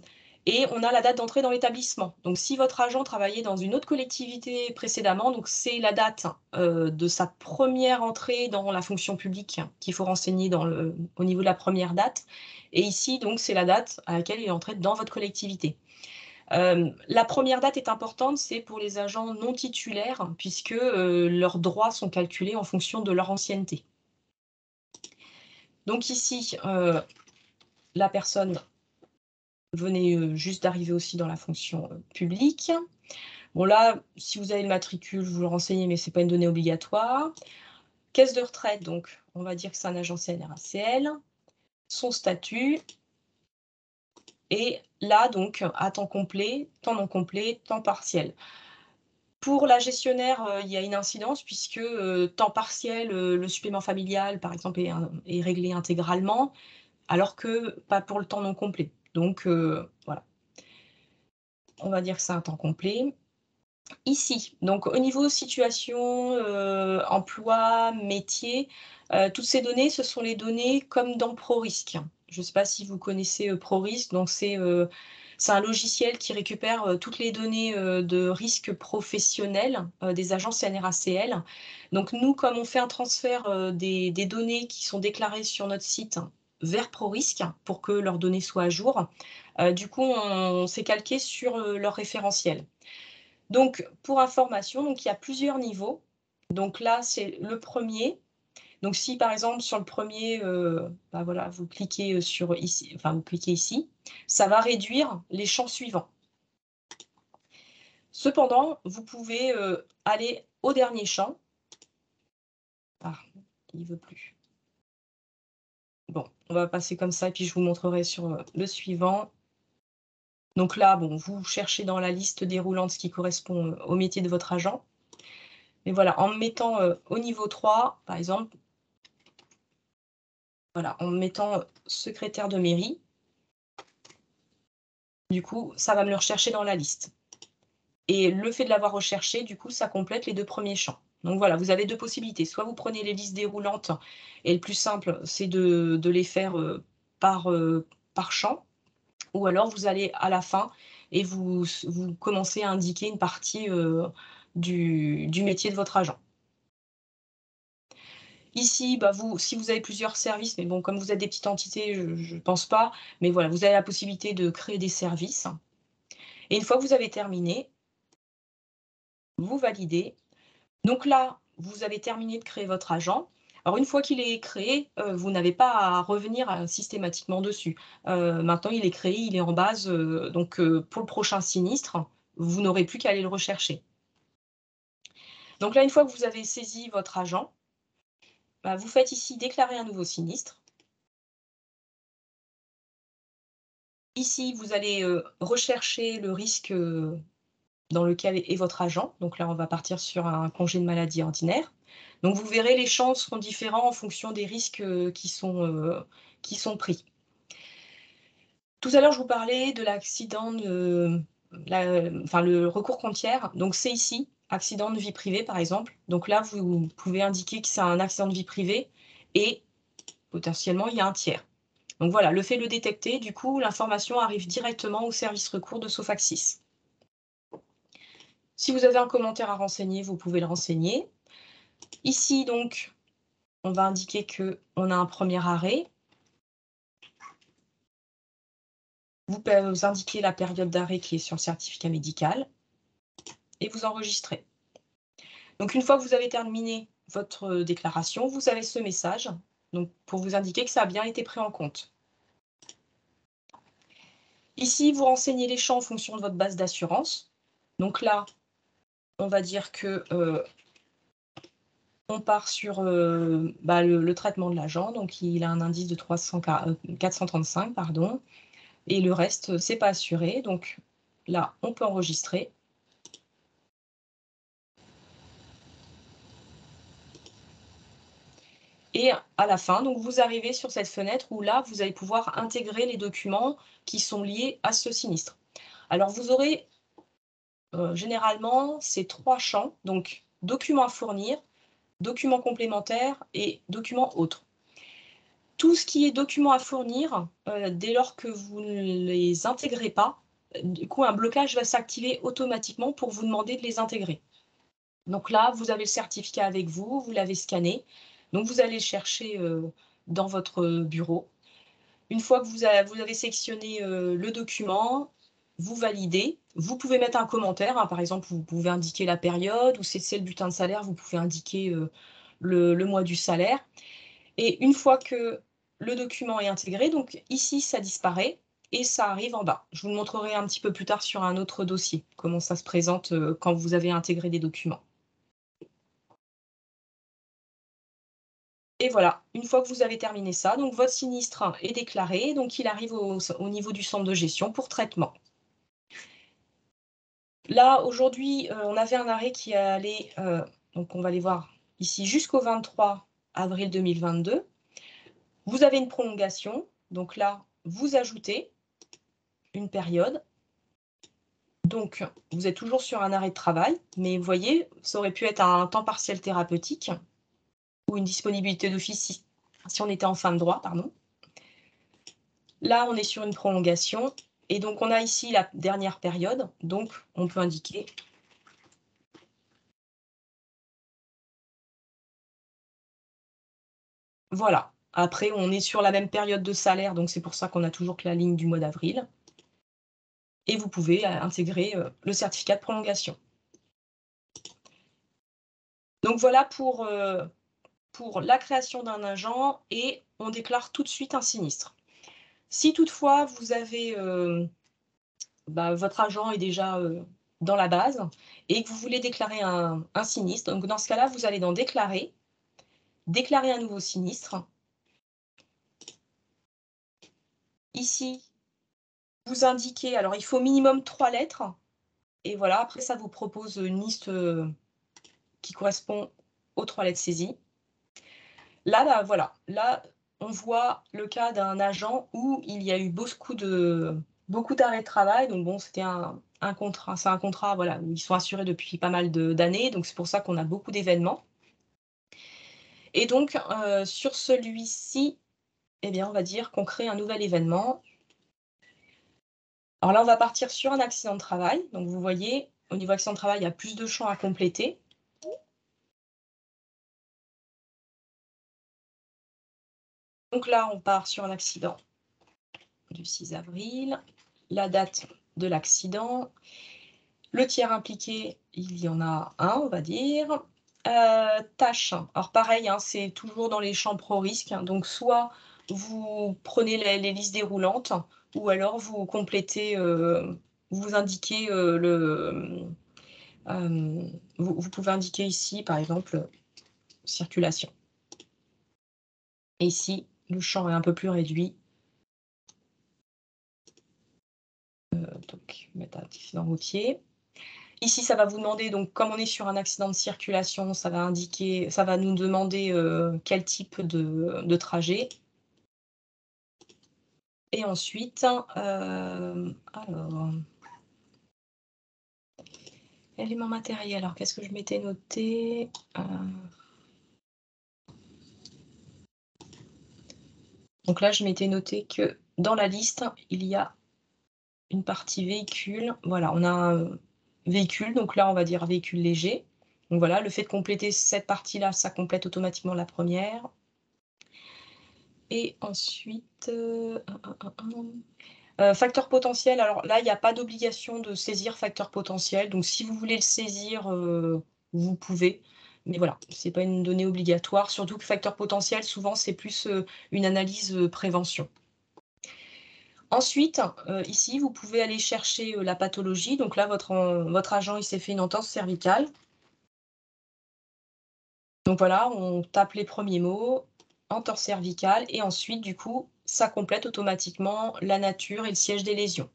et on a la date d'entrée dans l'établissement. Donc si votre agent travaillait dans une autre collectivité précédemment, donc c'est la date, de sa première entrée dans la fonction publique qu'il faut renseigner au niveau de la première date et ici, donc c'est la date à laquelle il est entré dans votre collectivité. La première date est importante, c'est pour les agents non titulaires puisque, leurs droits sont calculés en fonction de leur ancienneté. Donc ici, la personne venait, juste d'arriver aussi dans la fonction, publique. Bon là, si vous avez le matricule, vous le renseignez, mais c'est pas une donnée obligatoire. Caisse de retraite, donc on va dire que c'est un agent CNRACL. Son statut et là donc à temps complet, temps non complet, temps partiel. Pour la gestionnaire, il y a une incidence puisque, temps partiel, le supplément familial par exemple est réglé intégralement, alors que pas pour le temps non complet. Donc voilà, on va dire que c'est un temps complet. Ici, donc au niveau situation, emploi, métier, toutes ces données, ce sont les données comme dans ProRisk. Je ne sais pas si vous connaissez, ProRisk, donc c'est un logiciel qui récupère, toutes les données, de risque professionnel, des agents CNRACL. Donc nous, comme on fait un transfert, des données qui sont déclarées sur notre site vers ProRisk pour que leurs données soient à jour, du coup on s'est calqué sur, leur référentiel. Donc, pour information, donc il y a plusieurs niveaux. Donc là, c'est le premier. Donc si par exemple sur le premier, bah voilà, vous cliquez, sur ici, enfin vous cliquez ici, ça va réduire les champs suivants. Cependant, vous pouvez, aller au dernier champ. Ah, il veut plus. Bon, on va passer comme ça et puis je vous montrerai sur, le suivant. Donc là, bon, vous cherchez dans la liste déroulante ce qui correspond, au métier de votre agent. Mais voilà, en me mettant, au niveau 3, par exemple, voilà, en me mettant, secrétaire de mairie, du coup, ça va me le rechercher dans la liste et le fait de l'avoir recherché, du coup, ça complète les 2 premiers champs. Donc voilà, vous avez 2 possibilités. Soit vous prenez les listes déroulantes et le plus simple, c'est de les faire, par champ ou alors vous allez à la fin et vous commencez à indiquer une partie, du métier de votre agent. Ici, bah, si vous avez plusieurs services, mais bon, comme vous êtes des petites entités, je pense pas, mais voilà, vous avez la possibilité de créer des services et une fois que vous avez terminé, vous validez. Donc là, vous avez terminé de créer votre agent. Alors une fois qu'il est créé, vous n'avez pas à revenir, systématiquement dessus. Maintenant il est créé, il est en base, donc pour le prochain sinistre, vous n'aurez plus qu'à aller le rechercher. Donc là, une fois que vous avez saisi votre agent, bah, vous faites ici «Déclarer un nouveau sinistre». Ici, vous allez, rechercher le risque, dans lequel est votre agent. Donc là, on va partir sur un congé de maladie ordinaire. Donc vous verrez, les champs seront différents en fonction des risques, qui sont pris. Tout à l'heure, je vous parlais de l'accident de enfin le recours contre-tiers, donc c'est ici, accident de vie privée par exemple. Donc là, vous pouvez indiquer que c'est un accident de vie privée et potentiellement il y a un tiers. Donc voilà, le fait de le détecter, du coup, l'information arrive directement au service recours de Sofaxis. Si vous avez un commentaire à renseigner, vous pouvez le renseigner. Ici donc, on va indiquer qu'on a un premier arrêt. Vous indiquez la période d'arrêt qui est sur le certificat médical et vous enregistrez. Donc une fois que vous avez terminé votre déclaration, vous avez ce message, donc pour vous indiquer que ça a bien été pris en compte. Ici, vous renseignez les champs en fonction de votre base d'assurance. Donc là, on va dire que, on part sur, bah, le traitement de l'agent, donc il a un indice de 435 pardon et le reste, c'est pas assuré, donc là, on peut enregistrer. Et à la fin, donc vous arrivez sur cette fenêtre où là, vous allez pouvoir intégrer les documents qui sont liés à ce sinistre. Alors vous aurez, généralement ces 3 champs, donc documents à fournir, documents complémentaires et documents autres. Tout ce qui est documents à fournir, dès lors que vous ne les intégrez pas, du coup un blocage va s'activer automatiquement pour vous demander de les intégrer. Donc là, vous avez le certificat avec vous, vous l'avez scanné, donc vous allez le chercher, dans votre bureau. Une fois que vous avez sélectionné, le document, vous validez. Vous pouvez mettre un commentaire, hein, par exemple, vous pouvez indiquer la période ou si c'est le bulletin de salaire, vous pouvez indiquer, le mois du salaire et une fois que le document est intégré, donc ici, ça disparaît et ça arrive en bas. Je vous le montrerai un petit peu plus tard sur un autre dossier, comment ça se présente, quand vous avez intégré des documents. Et voilà, une fois que vous avez terminé ça, donc votre sinistre est déclaré, donc il arrive au niveau du centre de gestion pour traitement. Là, aujourd'hui, on avait un arrêt qui allait, donc on va aller voir ici jusqu'au 23 avril 2022. Vous avez une prolongation, donc là, vous ajoutez une période. Donc, vous êtes toujours sur un arrêt de travail, mais vous voyez, ça aurait pu être un temps partiel thérapeutique ou une disponibilité d'office si on était en fin de droit, pardon. Là, on est sur une prolongation et donc on a ici la dernière période, donc on peut indiquer voilà. Après, on est sur la même période de salaire, donc c'est pour ça qu'on a toujours que la ligne du mois d'avril et vous pouvez, intégrer, le certificat de prolongation. Donc voilà pour la création d'un agent et on déclare tout de suite un sinistre. Si toutefois vous avez, votre agent est déjà, dans la base et que vous voulez déclarer un sinistre, donc dans ce cas-là, vous allez dans déclarer, déclarer un nouveau sinistre. Ici, vous indiquez alors il faut minimum 3 lettres et voilà, après ça vous propose une liste, qui correspond aux 3 lettres saisies. Là, voilà, là, on voit le cas d'un agent où il y a eu beaucoup d'arrêts de travail, donc bon, c'était un contrat c'est un contrat, voilà, où ils sont assurés depuis pas mal d'années, donc c'est pour ça qu'on a beaucoup d'événements et donc sur celui-ci, eh bien, on va dire qu'on crée un nouvel événement. Alors là, on va partir sur un accident de travail, donc vous voyez, au niveau accident de travail, il y a plus de champs à compléter. Donc là, on part sur un accident du 6 avril, la date de l'accident. Le tiers impliqué, il y en a un, on va dire. Tâches, alors pareil, hein, c'est toujours dans les champs pro risque, hein, donc soit vous prenez les listes déroulantes ou alors vous complétez, vous indiquez, vous pouvez indiquer ici, par exemple, circulation. Et ici, le champ est un peu plus réduit. Donc mettre accident routier. Ici, ça va vous demander donc comme on est sur un accident de circulation, ça va nous demander, quel type de trajet et ensuite, alors éléments matériels, alors qu'est-ce que je m'étais noté? Donc là, je m'étais noté que dans la liste, il y a une partie véhicule. Voilà, on a un véhicule, donc là, on va dire véhicule léger. Donc voilà, le fait de compléter cette partie-là, ça complète automatiquement la première. Et ensuite, facteur potentiel, alors là, il n'y a pas d'obligation de saisir facteur potentiel, donc si vous voulez le saisir, vous pouvez. Mais voilà, c'est pas une donnée obligatoire, surtout que facteur potentiel, souvent, c'est plus, une analyse, prévention. Ensuite, ici, vous pouvez aller chercher, la pathologie. Donc là, votre agent, il s'est fait une entorse cervicale. Donc voilà, on tape les premiers mots, entorse cervicale et ensuite, du coup, ça complète automatiquement la nature et le siège des lésions.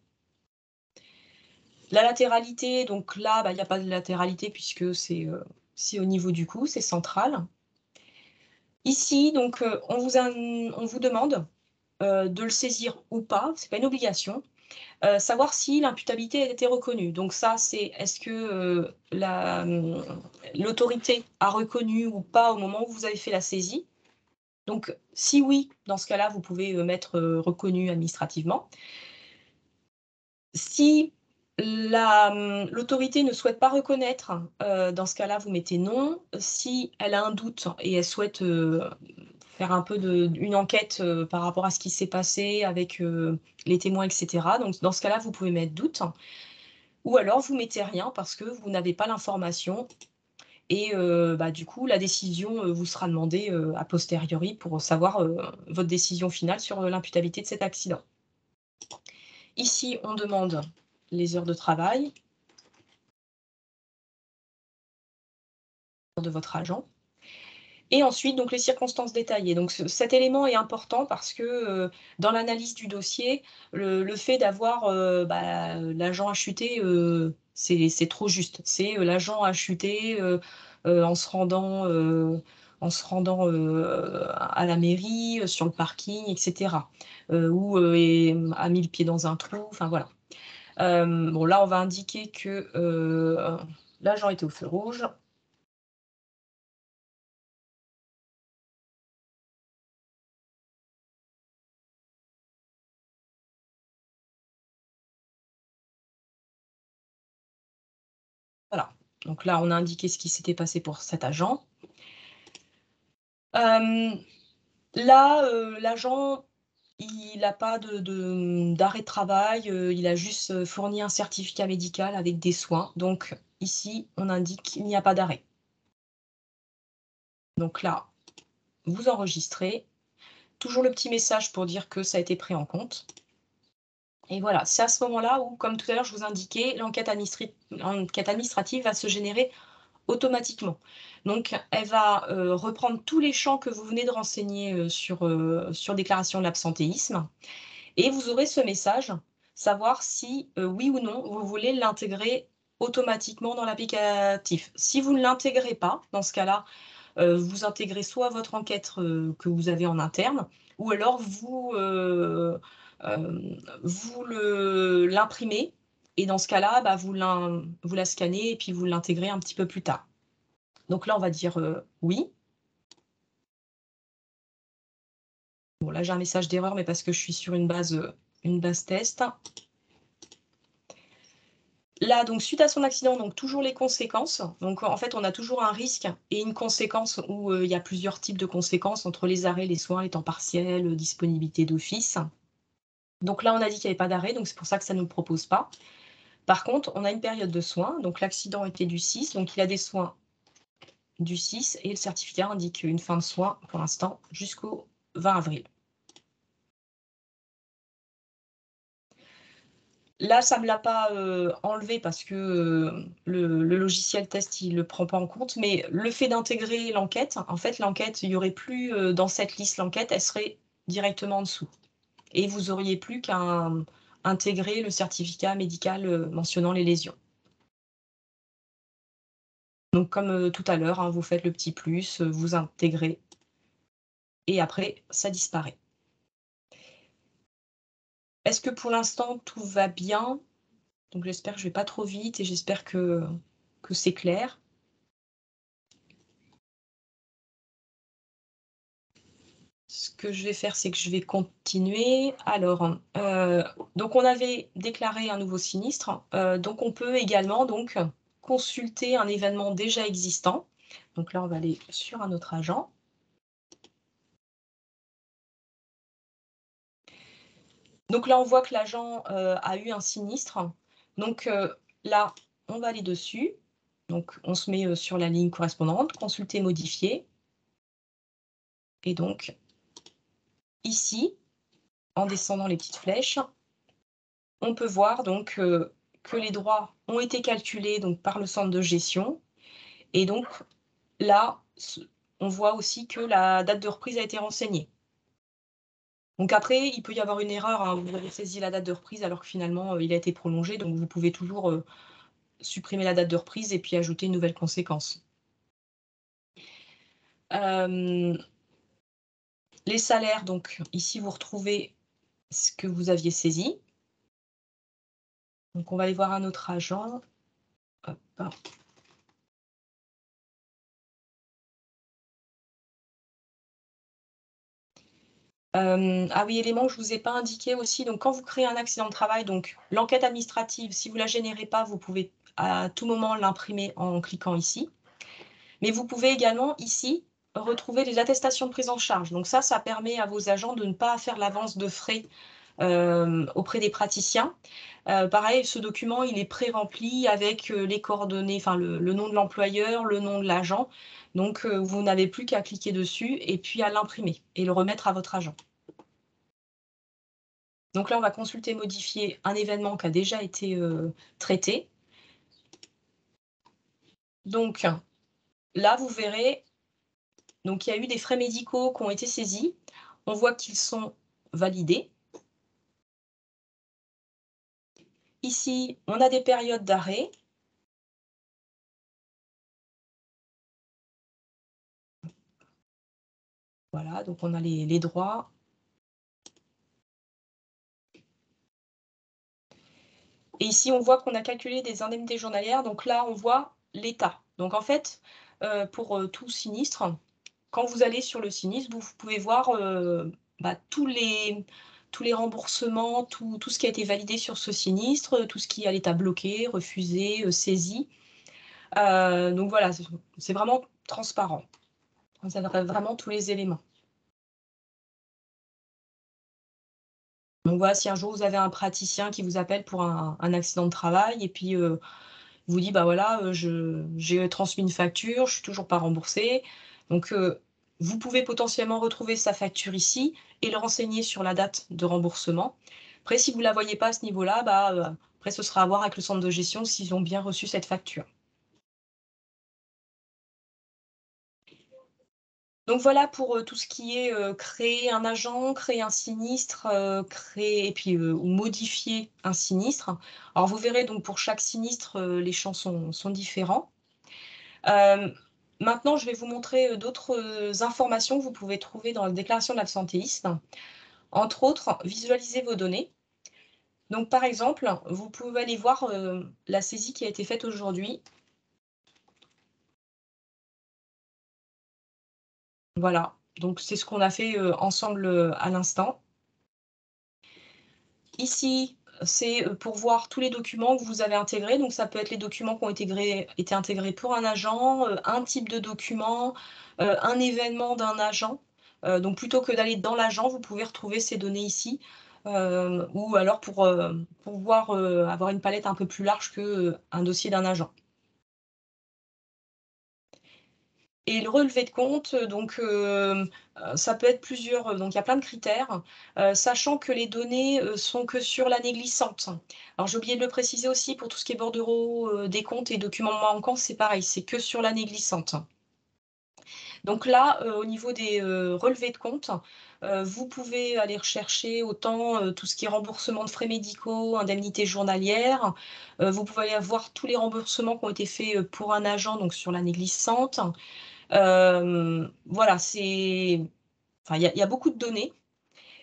La latéralité, donc là, il y a pas de latéralité puisque c'est au niveau du cou, c'est central. Ici, donc, on vous demande, de le saisir ou pas, c'est pas une obligation, savoir si l'imputabilité a été reconnue. Donc ça, c'est est-ce que, l'autorité a reconnu ou pas au moment où vous avez fait la saisie? Donc si oui, dans ce cas-là, vous pouvez, mettre, «reconnu administrativement». Si l'autorité ne souhaite pas reconnaître, dans ce cas-là, vous mettez «non». Si elle a un doute et elle souhaite, faire un peu une enquête, par rapport à ce qui s'est passé avec, les témoins et cetera, donc dans ce cas-là, vous pouvez mettre «doute» ou alors vous mettez rien parce que vous n'avez pas l'information et bah, du coup, la décision, vous sera demandée, a posteriori pour savoir, votre décision finale sur, l'imputabilité de cet accident. Ici, on demande les heures de travail de votre agent et ensuite donc les circonstances détaillées. Donc cet élément est important parce que, dans l'analyse du dossier, le fait d'avoir, bah, l'agent a chuté, c'est trop juste. C'est, l'agent a chuté, en se rendant, à la mairie, sur le parking et cetera, ou, a mis le pied dans un trou, enfin voilà. Bon là, on va indiquer que, l'agent était au feu rouge. Voilà. Donc là, on a indiqué ce qui s'était passé pour cet agent. Hem, Là, l'agent, il n'a pas d'arrêt de travail, il a juste, fourni un certificat médical avec des soins. Donc ici, on indique qu'il n'y a pas d'arrêt. Donc là, vous enregistrez, toujours le petit message pour dire que ça a été pris en compte et voilà, c'est à ce moment-là où, comme tout à l'heure, je vous indiquais, l'enquête administrative va se générer automatiquement. Donc elle va, reprendre tous les champs que vous venez de renseigner, sur déclaration de l'absentéisme et vous aurez ce message, savoir si, oui ou non, vous voulez l'intégrer automatiquement dans l'applicatif. Si vous ne l'intégrez pas, dans ce cas-là, vous intégrez soit votre enquête, que vous avez en interne ou alors vous l'imprimez et dans ce cas-là, bah, vous la scannez et puis vous l'intégrez un petit peu plus tard. Donc là, on va dire, «oui». Bon là, j'ai un message d'erreur, mais parce que je suis sur une base test. Là, donc suite à son accident, donc toujours les conséquences. Donc en fait, on a toujours un risque et une conséquence où, il y a plusieurs types de conséquences entre les arrêts, les soins, les temps partiels, disponibilité d'office. Donc là, on a dit qu'il y avait pas d'arrêt, donc c'est pour ça que ça ne nous le propose pas. Par contre, on a une période de soins, donc l'accident était du 6, donc il a des soins du 6 et le certificat indique une fin de soins pour l'instant jusqu'au 20 avril. Là, ça me l'a pas, enlevé parce que, le logiciel test, il le prend pas en compte, mais le fait d'intégrer l'enquête, en fait, l'enquête, il y aurait plus, dans cette liste, l'enquête, elle serait directement en dessous et vous auriez plus qu'à intégrer le certificat médical, mentionnant les lésions. Donc comme, tout à l'heure, hein, vous faites le petit plus, vous intégrez et après ça disparaît. Est-ce que pour l'instant tout va bien? Donc j'espère que je vais pas trop vite et j'espère que c'est clair. Ce que je vais faire, c'est que je vais continuer. Alors, donc on avait déclaré un nouveau sinistre, donc on peut également donc consulter un événement déjà existant. Donc là, on va aller sur un autre agent. Donc là, on voit que l'agent, a eu un sinistre. Donc, là, on va aller dessus. Donc on se met, sur la ligne correspondante, consulter, modifier et donc ici, en descendant les petites flèches, on peut voir donc, que les droits ont été calculés donc par le centre de gestion et donc là, on voit aussi que la date de reprise a été renseignée. Donc après, il peut y avoir une erreur, hein, vous avez saisi la date de reprise alors que finalement, il a été prolongé, donc vous pouvez toujours, supprimer la date de reprise et puis ajouter une nouvelle conséquence. Hem Les salaires, donc ici, vous retrouvez ce que vous aviez saisi. Donc on va aller voir un autre agent. Hop, hop. Ah oui, élément que je vous ai pas indiqué aussi, donc quand vous créez un accident de travail, donc l'enquête administrative, si vous la générez pas, vous pouvez à tout moment l'imprimer en cliquant ici. Mais vous pouvez également ici retrouver les attestations de prise en charge. Donc ça permet à vos agents de ne pas faire l'avance de frais, auprès des praticiens. Pareil, ce document, il est pré-rempli avec, les coordonnées, enfin le nom de l'employeur, le nom de l'agent. Donc, vous n'avez plus qu'à cliquer dessus et puis à l'imprimer et le remettre à votre agent. Donc là, on va consulter, modifier un événement qui a déjà été, traité. Donc là, vous verrez, donc il y a eu des frais médicaux qui ont été saisis. On voit qu'ils sont validés. Ici, on a des périodes d'arrêt. Voilà, donc on a les droits. Et ici, on voit qu'on a calculé des indemnités journalières. Donc là, on voit l'état. Donc en fait, pour, tout sinistre, quand vous allez sur le sinistre, vous pouvez voir, bah, tous les remboursements, tout ce qui a été validé sur ce sinistre, tout ce qui est à l'état bloqué, refusé, saisi. Donc voilà, c'est vraiment transparent. Vous avez vraiment tous les éléments. Donc voilà, si un jour vous avez un praticien qui vous appelle pour un accident de travail et puis, vous dit: «Bah, voilà, j'ai transmis une facture, je suis toujours pas remboursé». Donc, vous pouvez potentiellement retrouver sa facture ici et le renseigner sur la date de remboursement. Après, si vous la voyez pas à ce niveau-là, bah, après ce sera à voir avec le centre de gestion s'ils ont bien reçu cette facture. Donc voilà pour, tout ce qui est, créer un agent, créer un sinistre, créer et puis, ou modifier un sinistre. Alors vous verrez donc pour chaque sinistre, les champs sont différents. Hem, Maintenant, je vais vous montrer, d'autres, informations que vous pouvez trouver dans la déclaration de l'absentéisme. Entre autres, visualiser vos données. Donc par exemple, vous pouvez aller voir, la saisie qui a été faite aujourd'hui. Voilà, donc c'est ce qu'on a fait, ensemble, à l'instant. Ici, c'est, pour voir tous les documents que vous avez intégrés, donc ça peut être les documents qui ont été intégrés pour un agent, un type de document, un événement d'un agent. Donc plutôt que d'aller dans l'agent, vous pouvez retrouver ces données ici, ou alors pour voir, avoir une palette un peu plus large que, un dossier d'un agent. Et le relevé de compte, donc ça peut être plusieurs, donc il y a plein de critères, sachant que les données, sont que sur l'année glissante. Alors j'ai oublié de le préciser aussi pour tout ce qui est bordereau, décompte et documents manquants, c'est pareil, c'est que sur l'année glissante. Donc là, au niveau des, relevés de compte, vous pouvez aller rechercher autant, tout ce qui est remboursement de frais médicaux, indemnités journalières, vous pouvez aller voir tous les remboursements qui ont été faits, pour un agent, donc sur l'année glissante. Voilà, enfin, il y a beaucoup de données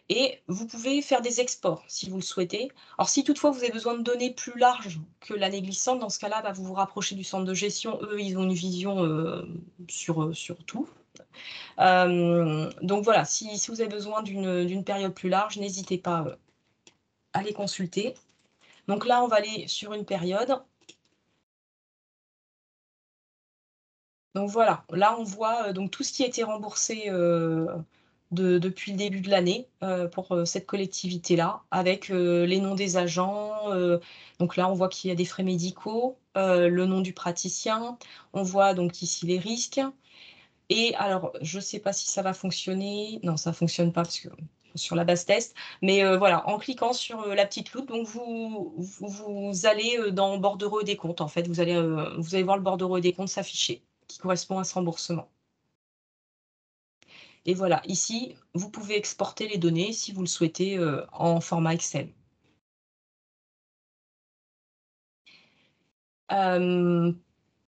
et vous pouvez faire des exports si vous le souhaitez. Alors si toutefois vous avez besoin de données plus larges que l'année glissante, dans ce cas-là, bah, vous vous rapprochez du centre de gestion. Eux, ils ont une vision, sur tout. Donc voilà, si vous avez besoin d'une période plus large, n'hésitez pas, à les consulter. Donc là, on va aller sur une période. Donc voilà, là on voit, donc tout ce qui a été remboursé, depuis le début de l'année, pour, cette collectivité-là, avec, les noms des agents, donc là on voit qu'il y a des frais médicaux, le nom du praticien. On voit donc ici les risques et alors je ne sais pas si ça va fonctionner. Non, ça fonctionne pas parce que sur la base test, mais, voilà, en cliquant sur, la petite loupe, donc vous allez, dans bordereau et décompte en fait. Vous allez voir le bordereau et décompte s'afficher, qui correspond à ce remboursement. Et voilà, ici, vous pouvez exporter les données si vous le souhaitez, en format Excel. Hem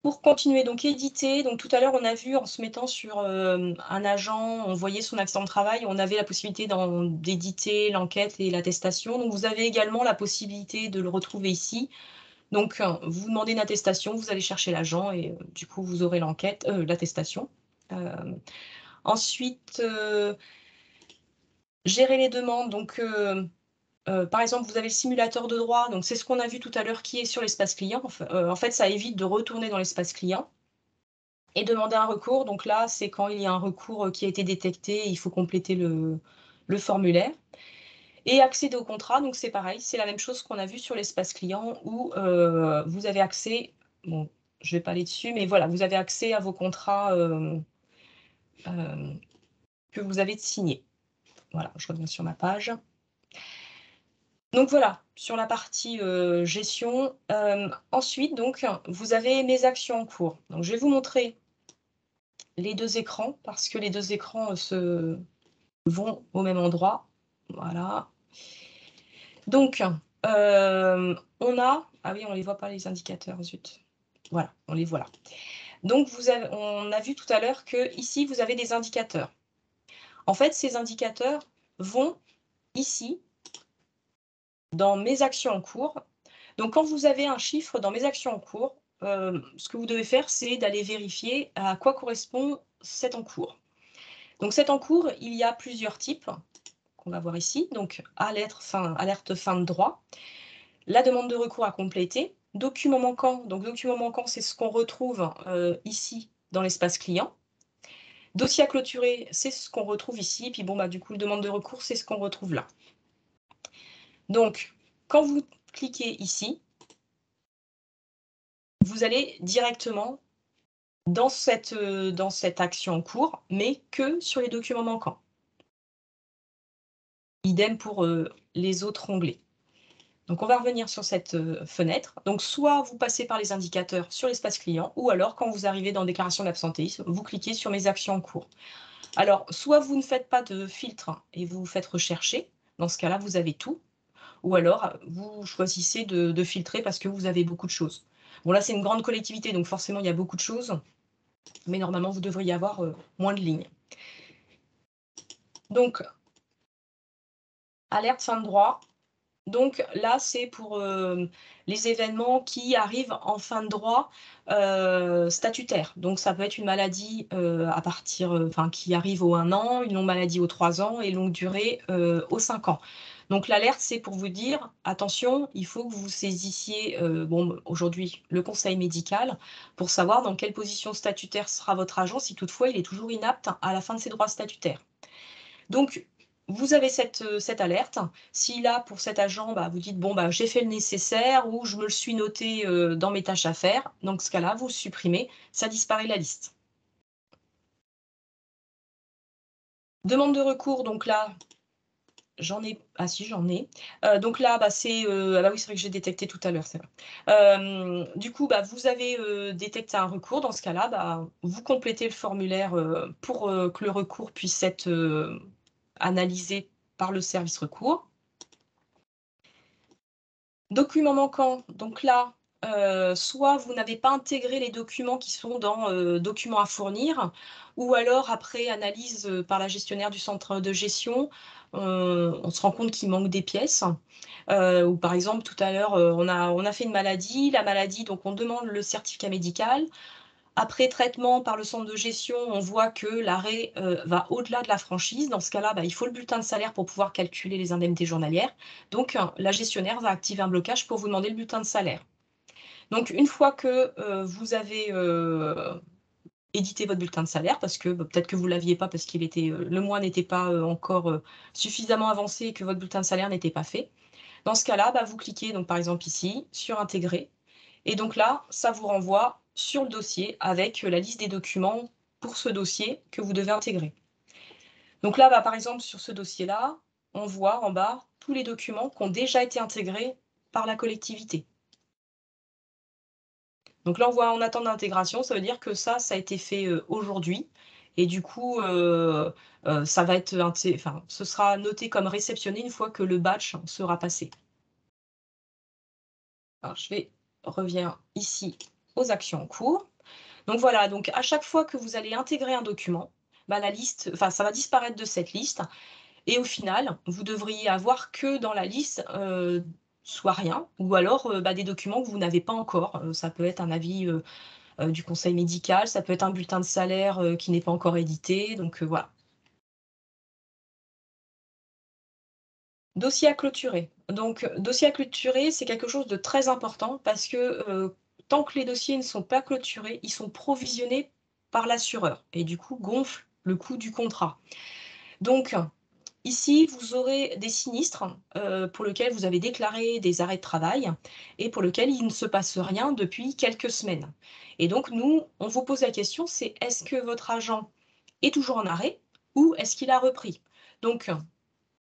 Pour continuer, donc éditer, donc tout à l'heure, on a vu en se mettant sur, un agent, on voyait son accident de travail, on avait la possibilité d'éditer l'enquête et l'attestation. Donc vous avez également la possibilité de le retrouver ici. Donc, vous demandez une attestation, vous allez chercher l'agent et du coup, vous aurez l'attestation. Ensuite, gérer les demandes, donc par exemple, vous avez le simulateur de droit, donc c'est ce qu'on a vu tout à l'heure qui est sur l'espace client. En fait, ça évite de retourner dans l'espace client et demander un recours. Donc là, c'est quand il y a un recours, qui a été détecté, il faut compléter le formulaire et accéder au contrat, donc c'est pareil, c'est la même chose qu'on a vu sur l'espace client où, vous avez accès, bon, je vais pas aller dessus, mais voilà, vous avez accès à vos contrats, hem, que vous avez signés. Voilà, je reviens sur ma page. Donc voilà, sur la partie, gestion, ensuite donc, vous avez mes actions en cours. Donc je vais vous montrer les 2 écrans parce que les 2 écrans, se vont au même endroit. Voilà. Donc, on a ah oui, on les voit pas les indicateurs, zut. Voilà, on les voit là. Donc on a vu tout à l'heure que ici vous avez des indicateurs. En fait, ces indicateurs vont ici, dans mes actions en cours. Donc quand vous avez un chiffre dans mes actions en cours, ce que vous devez faire, c'est d'aller vérifier à quoi correspond cet en cours. Donc cet en cours, il y a plusieurs types qu'on va voir ici. Donc alerte fin de droit, la demande de recours à compléter, document manquant. Donc document manquant, c'est ce qu'on retrouve, ici dans l'espace client. Dossier à clôturer, c'est ce qu'on retrouve ici. Puis bon, bah, du coup, le demande de recours, c'est ce qu'on retrouve là. Donc, quand vous cliquez ici, vous allez directement dans cette action en cours, mais que sur les documents manquants. Idem pour, les autres onglets. Donc on va revenir sur cette, fenêtre. Donc soit vous passez par les indicateurs sur l'espace client ou alors quand vous arrivez dans déclaration d'absentéisme, vous cliquez sur mes actions en cours. Alors soit vous ne faites pas de filtre et vous faites rechercher, dans ce cas-là, vous avez tout, ou alors vous choisissez de filtrer parce que vous avez beaucoup de choses. Bon là, c'est une grande collectivité, donc forcément il y a beaucoup de choses, mais normalement vous devriez avoir, moins de lignes. Donc alerte fin de droit. Donc là, c'est pour, les événements qui arrivent en fin de droit, statutaire. Donc ça peut être une maladie, à partir, enfin qui arrive au 1 an, une longue maladie aux 3 ans et longue durée, aux 5 ans. Donc l'alerte, c'est pour vous dire: «Attention, il faut que vous saisissiez, bon, aujourd'hui, le conseil médical pour savoir dans quelle position statutaire sera votre agent si toutefois il est toujours inapte à la fin de ses droits statutaires». Donc, vous avez cette alerte. Si là, pour cet agent, bah, vous dites: «Bon, bah, j'ai fait le nécessaire» ou «Je me le suis noté, dans mes tâches à faire», dans ce cas-là, vous supprimez, ça disparaît de la liste. Demande de recours, donc là, j'en ai ah si, j'en ai. Donc là, bah, c'est, ah bah, oui, c'est vrai que j'ai détecté tout à l'heure, c'est vrai. Du coup, bah, vous avez, détecté un recours. Dans ce cas-là, bah, vous complétez le formulaire, pour, que le recours puisse être, analysé par le service recours. Documents manquants, donc là, soit vous n'avez pas intégré les documents qui sont dans, documents à fournir ou alors après analyse, par la gestionnaire du centre de gestion, on se rend compte qu'il manque des pièces. Ou par exemple tout à l'heure, on a fait une maladie, la maladie donc on demande le certificat médical. Après traitement par le centre de gestion, on voit que l'arrêt, va au-delà de la franchise. Dans ce cas-là, bah, il faut le bulletin de salaire pour pouvoir calculer les indemnités journalières. Donc, la gestionnaire va activer un blocage pour vous demander le bulletin de salaire. Donc une fois que, vous avez, édité votre bulletin de salaire parce que, bah, peut-être que vous ne l'aviez pas parce qu'il était, le mois n'était pas, encore, suffisamment avancé et que votre bulletin de salaire n'était pas fait. Dans ce cas-là, bah, vous cliquez donc par exemple ici sur intégrer et donc là, ça vous renvoie sur le dossier avec, la liste des documents pour ce dossier que vous devez intégrer. Donc là, bah, par exemple, sur ce dossier-là, on voit en bas tous les documents qui ont déjà été intégrés par la collectivité. Donc là, on voit en attente d'intégration, ça veut dire que ça a été fait, aujourd'hui et du coup, ça va être enfin, ce sera noté comme réceptionné une fois que le batch sera passé. Alors je vais reviens ici aux actions en cours. Donc voilà, donc à chaque fois que vous allez intégrer un document, bah, la liste enfin, ça va disparaître de cette liste et au final, vous devriez avoir que dans la liste, soit rien ou alors, bah, des documents que vous n'avez pas encore. Ça peut être un avis, du conseil médical, ça peut être un bulletin de salaire, qui n'est pas encore édité, donc voilà. Dossier à clôturer. Donc, dossier à clôturer, c'est quelque chose de très important parce que, tant que les dossiers ne sont pas clôturés, ils sont provisionnés par l'assureur et du coup gonflent le coût du contrat. Donc, ici, vous aurez des sinistres, pour lesquels vous avez déclaré des arrêts de travail et pour lesquels il ne se passe rien depuis quelques semaines. Et donc nous, on vous pose la question, c'est: «Est-ce que votre agent est toujours en arrêt ou est-ce qu'il a repris?» Donc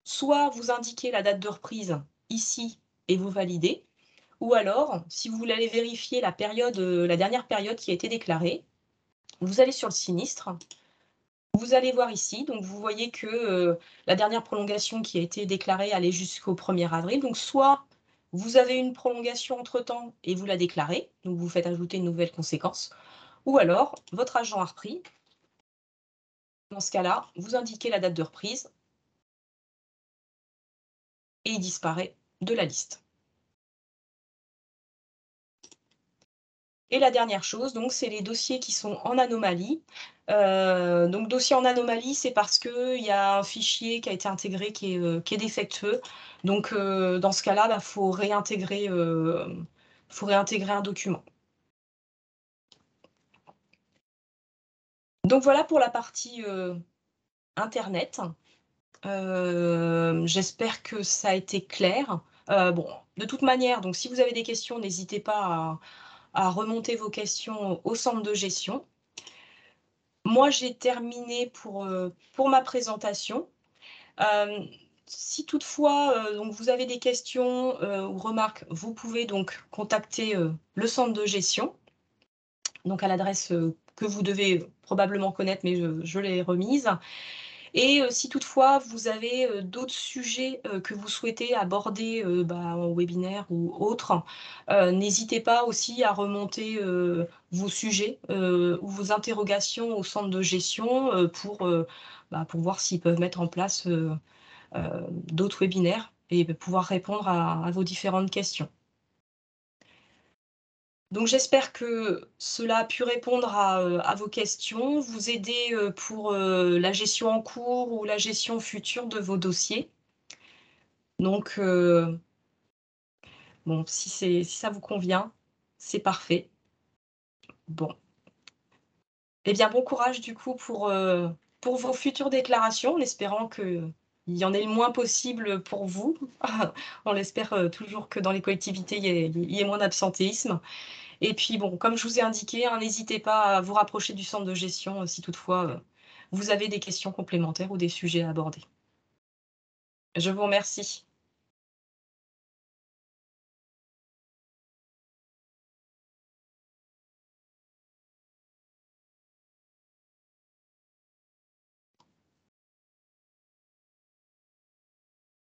soit vous indiquez la date de reprise ici et vous validez, ou alors, si vous voulez aller vérifier la période, la dernière période qui a été déclarée, vous allez sur le sinistre, vous allez voir ici, donc vous voyez que, la dernière prolongation qui a été déclarée allait jusqu'au 1er avril. Donc soit vous avez une prolongation entre-temps et vous la déclarez, donc vous faites ajouter une nouvelle conséquence, ou alors votre agent a repris. Dans ce cas-là, vous indiquez la date de reprise et il disparaît de la liste. Et la dernière chose, donc, c'est les dossiers qui sont en anomalie. Donc dossier en anomalie, c'est parce qu'il y a un fichier qui a été intégré qui est défectueux. Donc dans ce cas-là, bah, faut réintégrer un document. Donc voilà pour la partie, internet. J'espère que ça a été clair. Bon, de toute manière, donc si vous avez des questions, n'hésitez pas à remonter vos questions au centre de gestion. Moi, j'ai terminé pour ma présentation. Hem, Si toutefois, donc vous avez des questions, ou remarques, vous pouvez donc contacter, le centre de gestion, donc à l'adresse, que vous devez probablement connaître, mais je l'ai remise. Et si toutefois vous avez, d'autres sujets, que vous souhaitez aborder, bah, en webinaire ou autre, n'hésitez pas aussi à remonter, vos sujets, ou vos interrogations au centre de gestion, bah, pour voir s'ils peuvent mettre en place, d'autres webinaires et pouvoir répondre à vos différentes questions. Donc j'espère que cela a pu répondre à vos questions, vous aider, pour, la gestion en cours ou la gestion future de vos dossiers. Donc bon, si ça vous convient, c'est parfait. Bon, eh bien, bon courage du coup pour vos futures déclarations, en espérant qu'il y en ait le moins possible pour vous. On l'espère, toujours que dans les collectivités, il y ait moins d'absentéisme. Et puis bon, comme je vous ai indiqué, hein, n'hésitez pas à vous rapprocher du centre de gestion, si toutefois, vous avez des questions complémentaires ou des sujets à aborder. Je vous remercie.